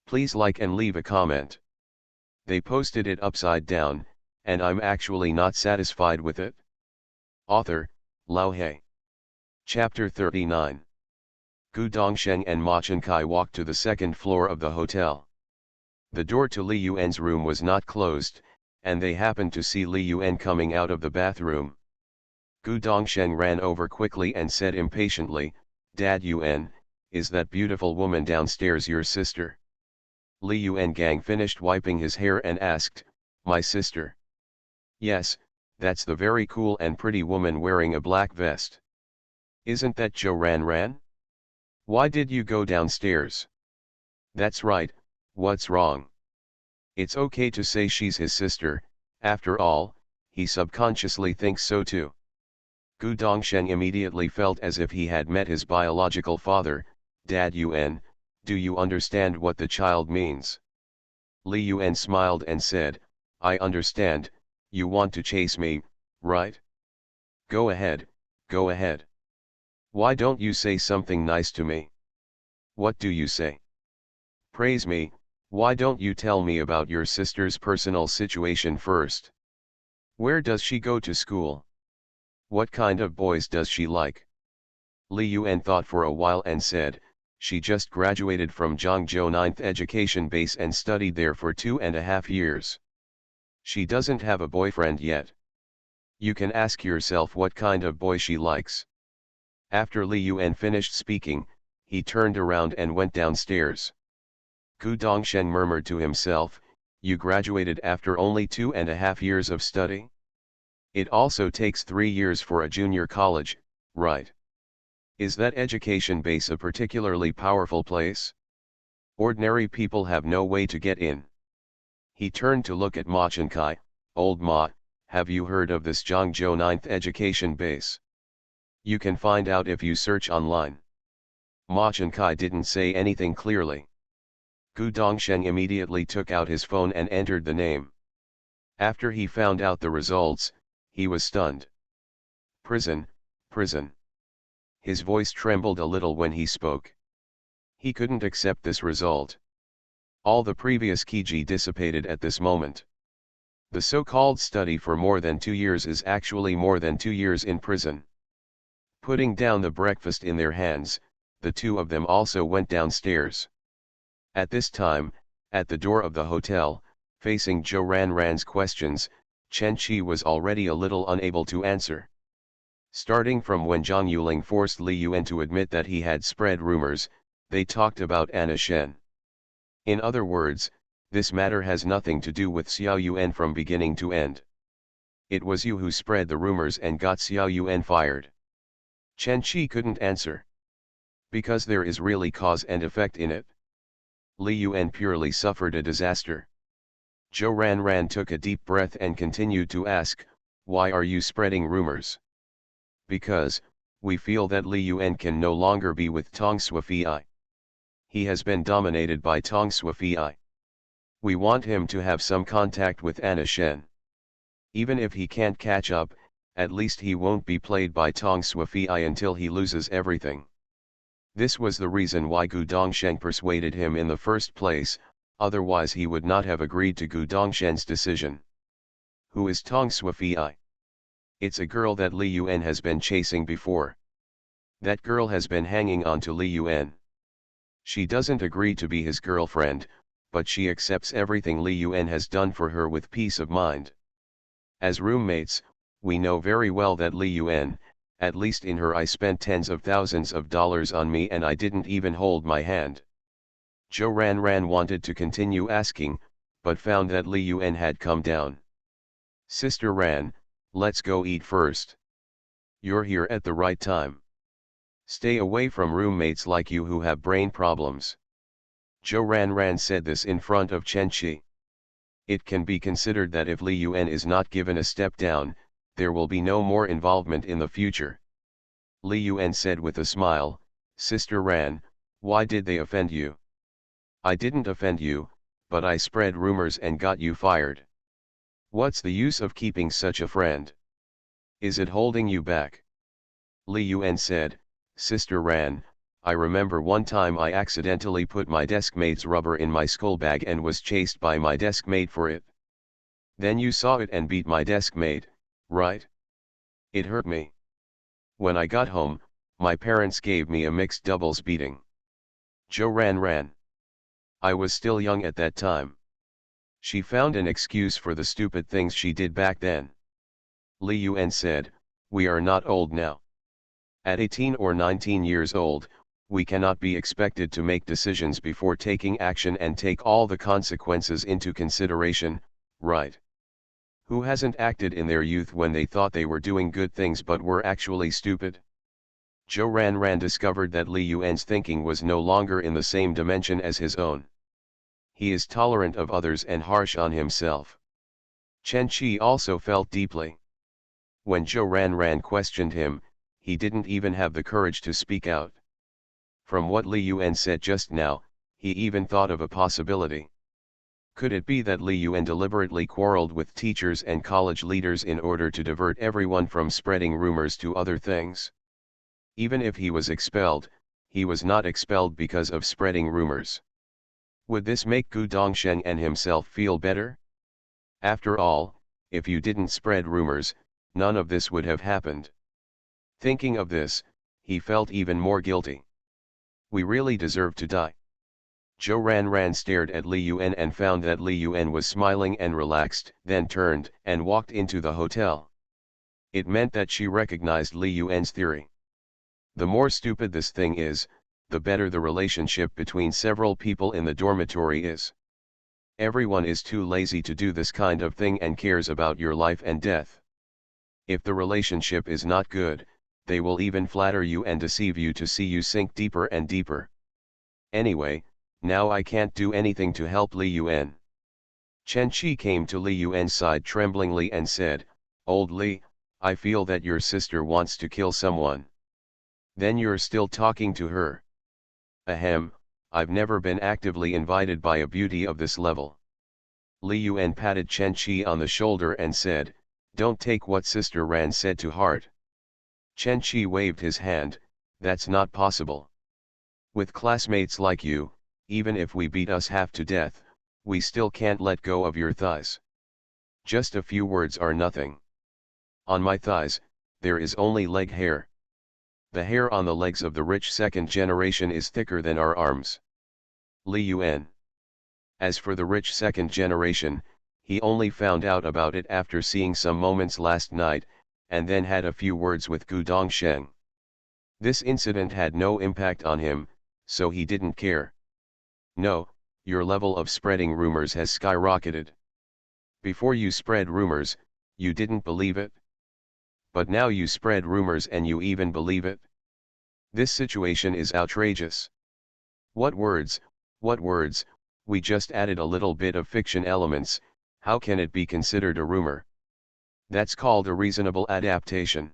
Please like and leave a comment. They posted it upside down, and I'm actually not satisfied with it. Author, Lao He. Chapter 39. Gu Dongsheng and Ma Chenkai walked to the second floor of the hotel. The door to Li Yuan's room was not closed, and they happened to see Li Yuan coming out of the bathroom. Gu Dongsheng ran over quickly and said impatiently, Dad Yuan, is that beautiful woman downstairs your sister? Li Yuan Gang finished wiping his hair and asked, my sister? Yes, that's the very cool and pretty woman wearing a black vest. Isn't that Zhou Ran? Why did you go downstairs? That's right, what's wrong? It's okay to say she's his sister, after all, he subconsciously thinks so too. Gu Dongsheng immediately felt as if he had met his biological father. Dad Yuan, do you understand what the child means? Li Yuan smiled and said, I understand, you want to chase me, right? Go ahead. Why don't you say something nice to me? What do you say? Praise me, why don't you tell me about your sister's personal situation first? Where does she go to school? What kind of boys does she like? Li Yuan thought for a while and said, she just graduated from Zhangzhou 9th Education Base and studied there for 2.5 years. She doesn't have a boyfriend yet. You can ask yourself what kind of boy she likes. After Li Yuan finished speaking, he turned around and went downstairs. Gu Dongsheng murmured to himself, you graduated after only 2.5 years of study? It also takes 3 years for a junior college, right? Is that education base a particularly powerful place? Ordinary people have no way to get in. He turned to look at Ma Chenkai. Old Ma, have you heard of this Zhangzhou 9th education base? You can find out if you search online. Ma Chenkai didn't say anything clearly. Gu Dongsheng immediately took out his phone and entered the name. After he found out the results, he was stunned. Prison, prison. His voice trembled a little when he spoke. He couldn't accept this result. All the previous Kiji dissipated at this moment. The so-called study for more than 2 years is actually more than 2 years in prison. Putting down the breakfast in their hands, the two of them also went downstairs. At this time, at the door of the hotel, facing Zhou Ranran's questions, Chen Qi was already a little unable to answer. Starting from when Zhang Yuling forced Li Yuan to admit that he had spread rumors, they talked about Anna Shen. In other words, this matter has nothing to do with Xiao Yuan from beginning to end. It was you who spread the rumors and got Xiao Yuan fired. Chen Qi couldn't answer. Because there is really cause and effect in it. Li Yuan purely suffered a disaster. Zhou Ranran took a deep breath and continued to ask, why are you spreading rumors? Because, we feel that Li Yuan can no longer be with Tong Suifei. He has been dominated by Tong Suifei. We want him to have some contact with Anna Shen. Even if he can't catch up, at least he won't be played by Tong Suifei until he loses everything. This was the reason why Gu Dongsheng persuaded him in the first place, otherwise he would not have agreed to Gu Dongshen's decision. Who is Tong Suifei? It's a girl that Li Yuan has been chasing before. That girl has been hanging on to Li Yuan. She doesn't agree to be his girlfriend, but she accepts everything Li Yuan has done for her with peace of mind. As roommates, we know very well that Li Yuan, at least in her, I spent tens of thousands of dollars on me and I didn't even hold my hand. Zhou Ranran wanted to continue asking, but found that Li Yuan had come down. Sister Ran, let's go eat first. You're here at the right time. Stay away from roommates like you who have brain problems. Zhou Ranran said this in front of Chen Qi. It can be considered that if Li Yuan is not given a step down, there will be no more involvement in the future. Li Yuan said with a smile, Sister Ran, why did they offend you? I didn't offend you, but I spread rumors and got you fired. What's the use of keeping such a friend? Is it holding you back? Li Yuan said, Sister Ran, I remember one time I accidentally put my deskmate's rubber in my school bag and was chased by my deskmate for it. Then you saw it and beat my deskmate, right? It hurt me. When I got home, my parents gave me a mixed doubles beating. Zhou Ranran. I was still young at that time. She found an excuse for the stupid things she did back then. Li Yuan said, we are not old now. At 18 or 19 years old, we cannot be expected to make decisions before taking action and take all the consequences into consideration, right? Who hasn't acted in their youth when they thought they were doing good things but were actually stupid? Zhou Ranran discovered that Li Yuan's thinking was no longer in the same dimension as his own. He is tolerant of others and harsh on himself. Chen Qi also felt deeply. When Zhou Ranran questioned him, he didn't even have the courage to speak out. From what Li Yuan said just now, he even thought of a possibility. Could it be that Li Yuan deliberately quarreled with teachers and college leaders in order to divert everyone from spreading rumors to other things? Even if he was expelled, he was not expelled because of spreading rumors. Would this make Gu Dongsheng and himself feel better? After all, if you didn't spread rumors, none of this would have happened. Thinking of this, he felt even more guilty. We really deserve to die. Zhou Ranran stared at Li Yuan and found that Li Yuan was smiling and relaxed, then turned and walked into the hotel. It meant that she recognized Li Yuan's theory. The more stupid this thing is, the better the relationship between several people in the dormitory is. Everyone is too lazy to do this kind of thing and cares about your life and death. If the relationship is not good, they will even flatter you and deceive you to see you sink deeper and deeper. Anyway, now I can't do anything to help Li Yuan. Chen Qi came to Li Yuan's side tremblingly and said, Old Li, I feel that your sister wants to kill someone. Then you're still talking to her. Ahem, I've never been actively invited by a beauty of this level. Li Yuan patted Chen Qi on the shoulder and said, "Don't take what Sister Ran said to heart." Chen Qi waved his hand, "That's not possible. With classmates like you, even if we beat us half to death, we still can't let go of your thighs. Just a few words are nothing. On my thighs, there is only leg hair. The hair on the legs of the rich second generation is thicker than our arms." Li Yuan. As for the rich second generation, he only found out about it after seeing some moments last night, and then had a few words with Gu Dongsheng. This incident had no impact on him, so he didn't care. "No, your level of spreading rumors has skyrocketed. Before you spread rumors, you didn't believe it. But now you spread rumors and you even believe it. This situation is outrageous. What words, what words, we just added a little bit of fiction elements, how can it be considered a rumor? That's called a reasonable adaptation."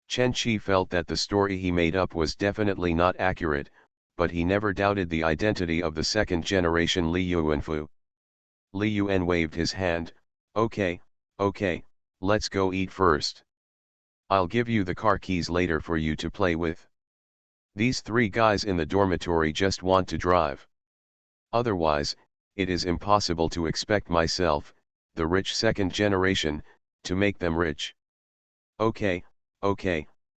Chen Qi felt that the story he made up was definitely not accurate, but he never doubted the identity of the second generation Li Yuanfu. Li Yuan waved his hand, okay, let's go eat first. I'll give you the car keys later for you to play with. These three guys in the dormitory just want to drive. Otherwise, it is impossible to expect myself, the rich second generation, to make them rich. Okay,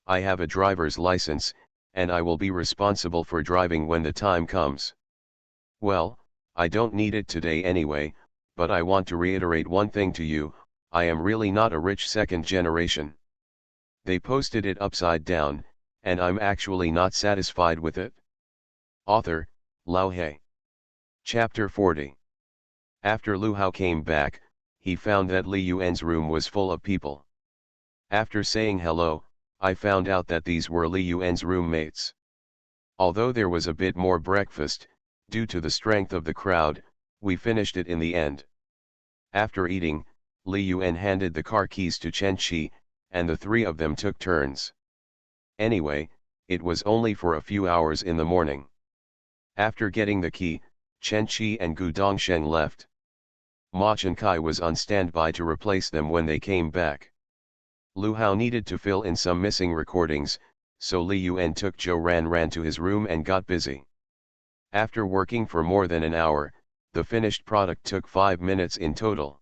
I have a driver's license, and I will be responsible for driving when the time comes. Well, I don't need it today anyway, but I want to reiterate one thing to you, I am really not a rich second generation. They posted it upside down, and I'm actually not satisfied with it. Author, Lao He. Chapter 40. After Lu Hao came back, he found that Li Yuan's room was full of people. After saying hello, I found out that these were Li Yuan's roommates. Although there was a bit more breakfast, due to the strength of the crowd, we finished it in the end. After eating, Li Yuan handed the car keys to Chen Qi, and the three of them took turns. Anyway, it was only for a few hours in the morning. After getting the key, Chen Qi and Gu Dongsheng left. Ma Chenkai was on standby to replace them when they came back. Lu Hao needed to fill in some missing recordings, so Li Yuan took Zhou Ran to his room and got busy. After working for more than an hour, the finished product took 5 minutes in total.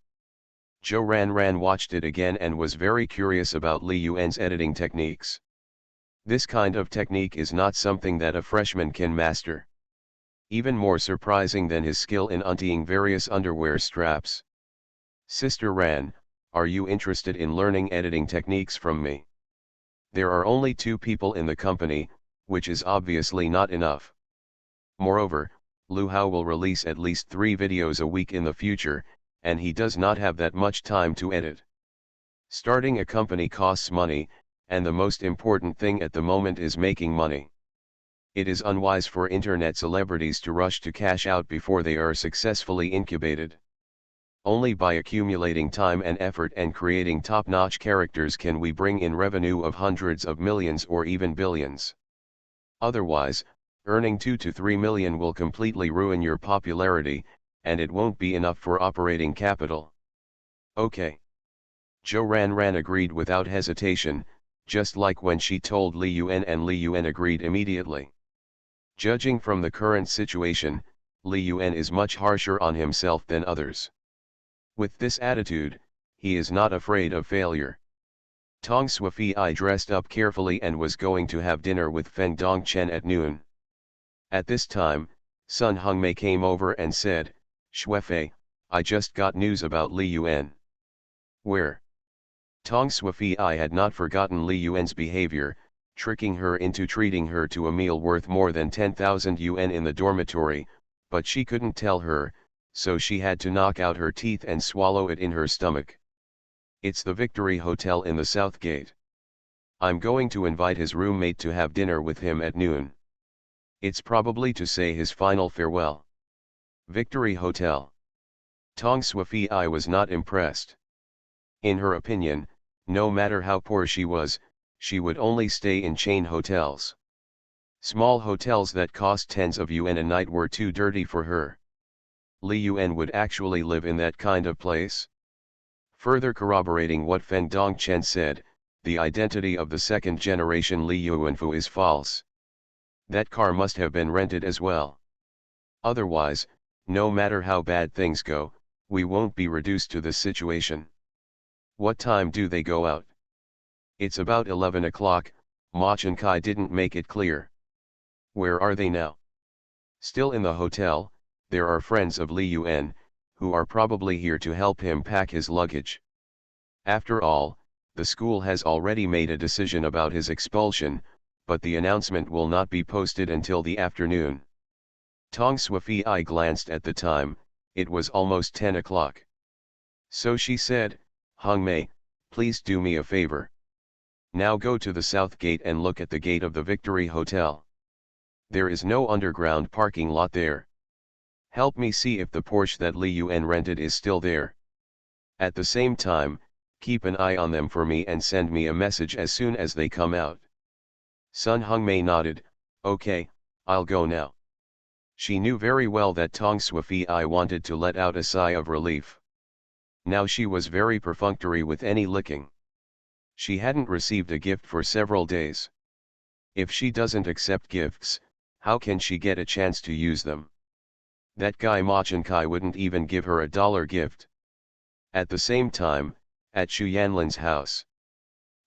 Zhou Ran watched it again and was very curious about Li Yuan's editing techniques. This kind of technique is not something that a freshman can master. Even more surprising than his skill in untying various underwear straps. "Sister Ran, are you interested in learning editing techniques from me? There are only 2 people in the company, which is obviously not enough. Moreover, Lu Hao will release at least 3 videos a week in the future, and he does not have that much time to edit. Starting a company costs money, and the most important thing at the moment is making money. It is unwise for internet celebrities to rush to cash out before they are successfully incubated. Only by accumulating time and effort and creating top-notch characters can we bring in revenue of hundreds of millions or even billions. Otherwise, earning 2 to 3 million will completely ruin your popularity, and it won't be enough for operating capital." Okay. Zhou Ran agreed without hesitation, just like when she told Li Yuan, and Li Yuan agreed immediately. Judging from the current situation, Li Yuan is much harsher on himself than others. With this attitude, he is not afraid of failure. Tong Suifei dressed up carefully and was going to have dinner with Feng Dongchen at noon. At this time, Sun Hongmei came over and said, "Shuifei, I just got news about Li Yuan." "Where?" Tong Suifei had not forgotten Li Yuan's behavior, tricking her into treating her to a meal worth more than 10,000 yuan in the dormitory, but she couldn't tell her, so she had to knock out her teeth and swallow it in her stomach. "It's the Victory Hotel in the South Gate. I'm going to invite his roommate to have dinner with him at noon. It's probably to say his final farewell." Victory Hotel. Tong Suifei was not impressed. In her opinion, no matter how poor she was, she would only stay in chain hotels. Small hotels that cost tens of yuan a night were too dirty for her. Li Yuan would actually live in that kind of place? Further corroborating what Feng Dongchen said, the identity of the second-generation Li Yuanfu is false. That car must have been rented as well. Otherwise, no matter how bad things go, we won't be reduced to this situation. What time do they go out? It's about 11 o'clock, Ma Chenkai didn't make it clear. Where are they now? Still in the hotel. There are friends of Li Yuan, who are probably here to help him pack his luggage. After all, the school has already made a decision about his expulsion, but the announcement will not be posted until the afternoon. Tong Sui glanced at the time. It was almost 10 o'clock. So she said, "Hong Mei, please do me a favor. Now go to the south gate and look at the gate of the Victory Hotel. There is no underground parking lot there. Help me see if the Porsche that Li Yuan rented is still there. At the same time, keep an eye on them for me and send me a message as soon as they come out." Sun Hongmei nodded, "Okay, I'll go now." She knew very well that Tong Sui wanted to let out a sigh of relief. Now she was very perfunctory with any licking. She hadn't received a gift for several days. If she doesn't accept gifts, how can she get a chance to use them? That guy Ma Chenkai wouldn't even give her $1 gift. At the same time, at Xu Yanlin's house,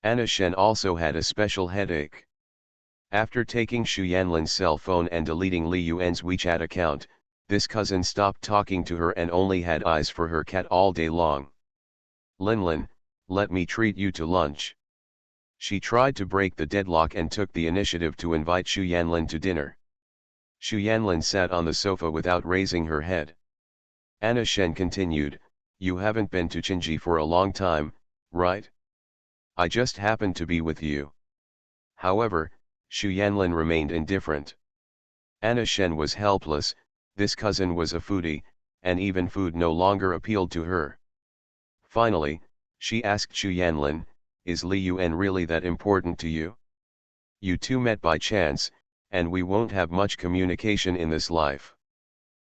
Anna Shen also had a special headache. After taking Xu Yanlin's cell phone and deleting Li Yuan's WeChat account, this cousin stopped talking to her and only had eyes for her cat all day long. "Linlin, let me treat you to lunch." She tried to break the deadlock and took the initiative to invite Xu Yanlin to dinner. Xu Yanlin sat on the sofa without raising her head. Anna Shen continued, "You haven't been to Qingji for a long time, right? I just happened to be with you." However, Xu Yanlin remained indifferent. Anna Shen was helpless. This cousin was a foodie, and even food no longer appealed to her. Finally, she asked Xu Yanlin, "Is Li Yuan really that important to you? You two met by chance, and we won't have much communication in this life.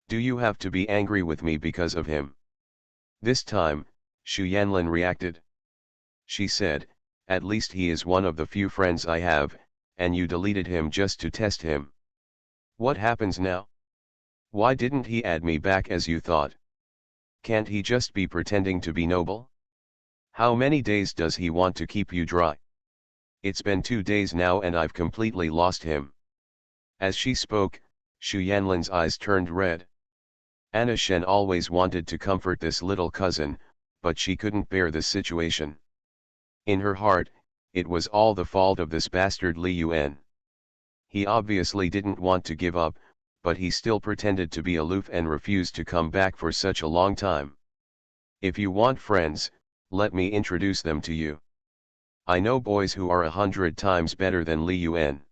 Do you have to be angry with me because of him?" This time, Xu Yanlin reacted. She said, "At least he is one of the few friends I have, and you deleted him just to test him. What happens now? Why didn't he add me back as you thought? Can't he just be pretending to be noble? How many days does he want to keep you dry? It's been 2 days now and I've completely lost him." As she spoke, Xu Yanlin's eyes turned red. Anna Shen always wanted to comfort this little cousin, but she couldn't bear this situation. In her heart, it was all the fault of this bastard Li Yuan. He obviously didn't want to give up, but he still pretended to be aloof and refused to come back for such a long time. "If you want friends, let me introduce them to you. I know boys who are 100 times better than Li Yuan.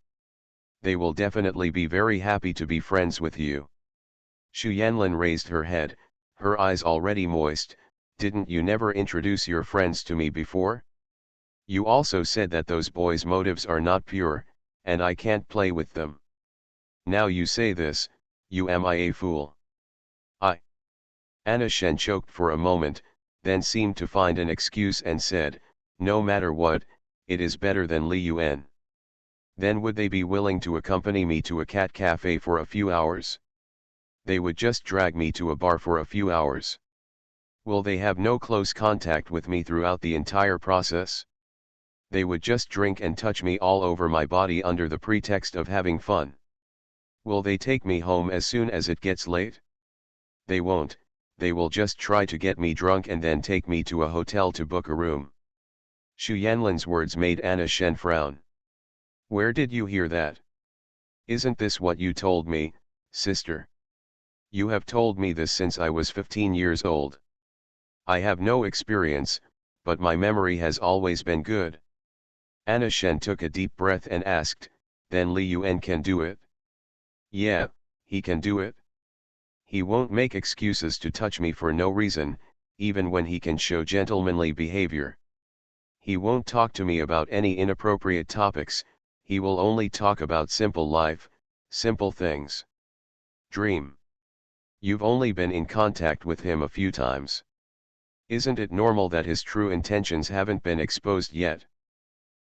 They will definitely be very happy to be friends with you." Xu Yanlin raised her head, her eyes already moist. "Didn't you never introduce your friends to me before? You also said that those boys' motives are not pure, and I can't play with them. Now you say this, you am I a fool?" Anna Shen choked for a moment, then seemed to find an excuse and said, "No matter what, it is better than Li Yuan." "Then would they be willing to accompany me to a cat cafe for a few hours? They would just drag me to a bar for a few hours. Will they have no close contact with me throughout the entire process? They would just drink and touch me all over my body under the pretext of having fun. Will they take me home as soon as it gets late? They won't, they will just try to get me drunk and then take me to a hotel to book a room." Xu Yanlin's words made Anna Shen frown. "Where did you hear that? Isn't this what you told me, sister? You have told me this since I was 15 years old. I have no experience, but my memory has always been good." Anna Shen took a deep breath and asked, "Then Li Yuan can do it?" "Yeah, he can do it. He won't make excuses to touch me for no reason, even when he can show gentlemanly behavior. He won't talk to me about any inappropriate topics, He will only talk about simple life, simple things. Dream. You've only been in contact with him a few times. Isn't it normal that his true intentions haven't been exposed yet?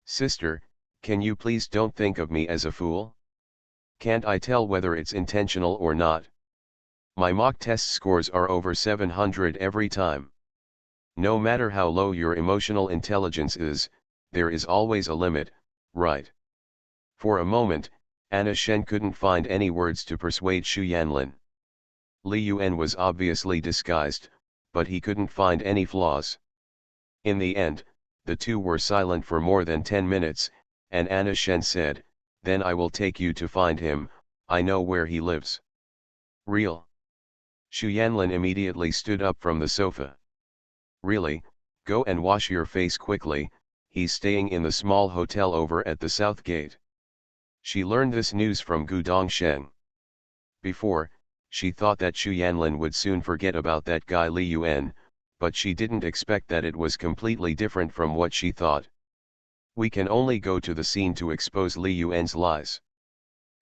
Sister, can you please don't think of me as a fool? Can't I tell whether it's intentional or not? My mock test scores are over 700 every time. No matter how low your emotional intelligence is, there is always a limit, right? For a moment, Anna Shen couldn't find any words to persuade Xu Yanlin. Li Yuan was obviously disguised, but he couldn't find any flaws. In the end, the two were silent for more than 10 minutes, and Anna Shen said, "Then I will take you to find him, I know where he lives." Real? Xu Yanlin immediately stood up from the sofa. Really, go and wash your face quickly, he's staying in the small hotel over at the south gate. She learned this news from Gu Dongsheng. Before, she thought that Xu Yanlin would soon forget about that guy Li Yuan, but she didn't expect that it was completely different from what she thought. We can only go to the scene to expose Li Yuan's lies.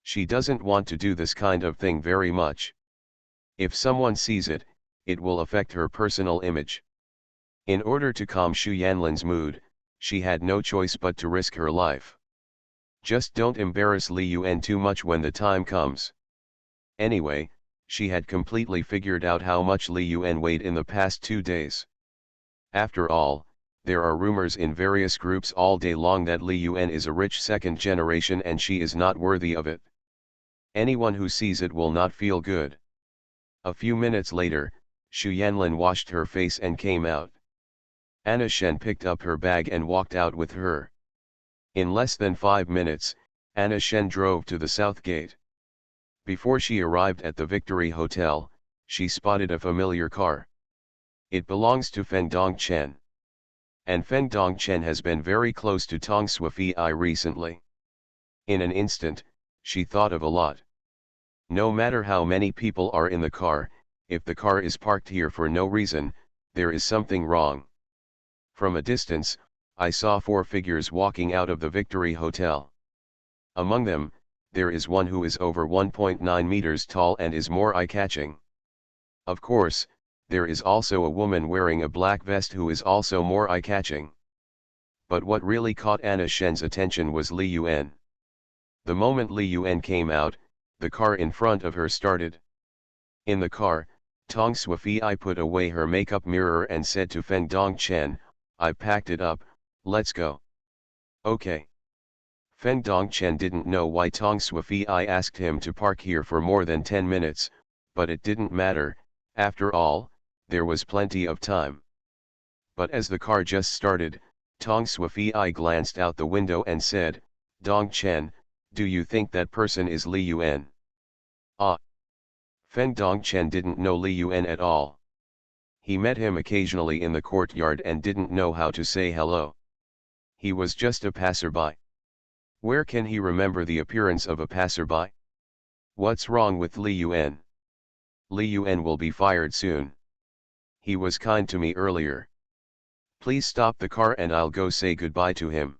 She doesn't want to do this kind of thing very much. If someone sees it, it will affect her personal image. In order to calm Xu Yanlin's mood, she had no choice but to risk her life. Just don't embarrass Li Yuan too much when the time comes. Anyway, she had completely figured out how much Li Yuan weighed in the past 2 days. After all, there are rumors in various groups all day long that Li Yuan is a rich second generation and she is not worthy of it. Anyone who sees it will not feel good. A few minutes later, Xu Yanlin washed her face and came out. Anna Shen picked up her bag and walked out with her. In less than 5 minutes, Anna Shen drove to the south gate. Before she arrived at the Victory Hotel, she spotted a familiar car. It belongs to Feng Dongchen. And Feng Dongchen has been very close to Tong Suifei recently. In an instant, she thought of a lot. No matter how many people are in the car, if the car is parked here for no reason, there is something wrong. From a distance, I saw 4 figures walking out of the Victory Hotel. Among them, there is one who is over 1.9 meters tall and is more eye-catching. Of course, there is also a woman wearing a black vest who is also more eye-catching. But what really caught Anna Shen's attention was Li Yuan. The moment Li Yuan came out, the car in front of her started. In the car, Tong Suifei put away her makeup mirror and said to Feng Dongchen, "I packed it up, let's go." Okay. Feng Dongchen didn't know why Tong Suifei asked him to park here for more than 10 minutes, but it didn't matter, after all, there was plenty of time. But as the car just started, Tong Suifei glanced out the window and said, "Dongchen, do you think that person is Li Yuan?" Ah. Feng Dongchen didn't know Li Yuan at all. He met him occasionally in the courtyard and didn't know how to say hello. He was just a passerby. Where can he remember the appearance of a passerby? What's wrong with Li Yuan? Li Yuan will be fired soon. He was kind to me earlier. Please stop the car and I'll go say goodbye to him.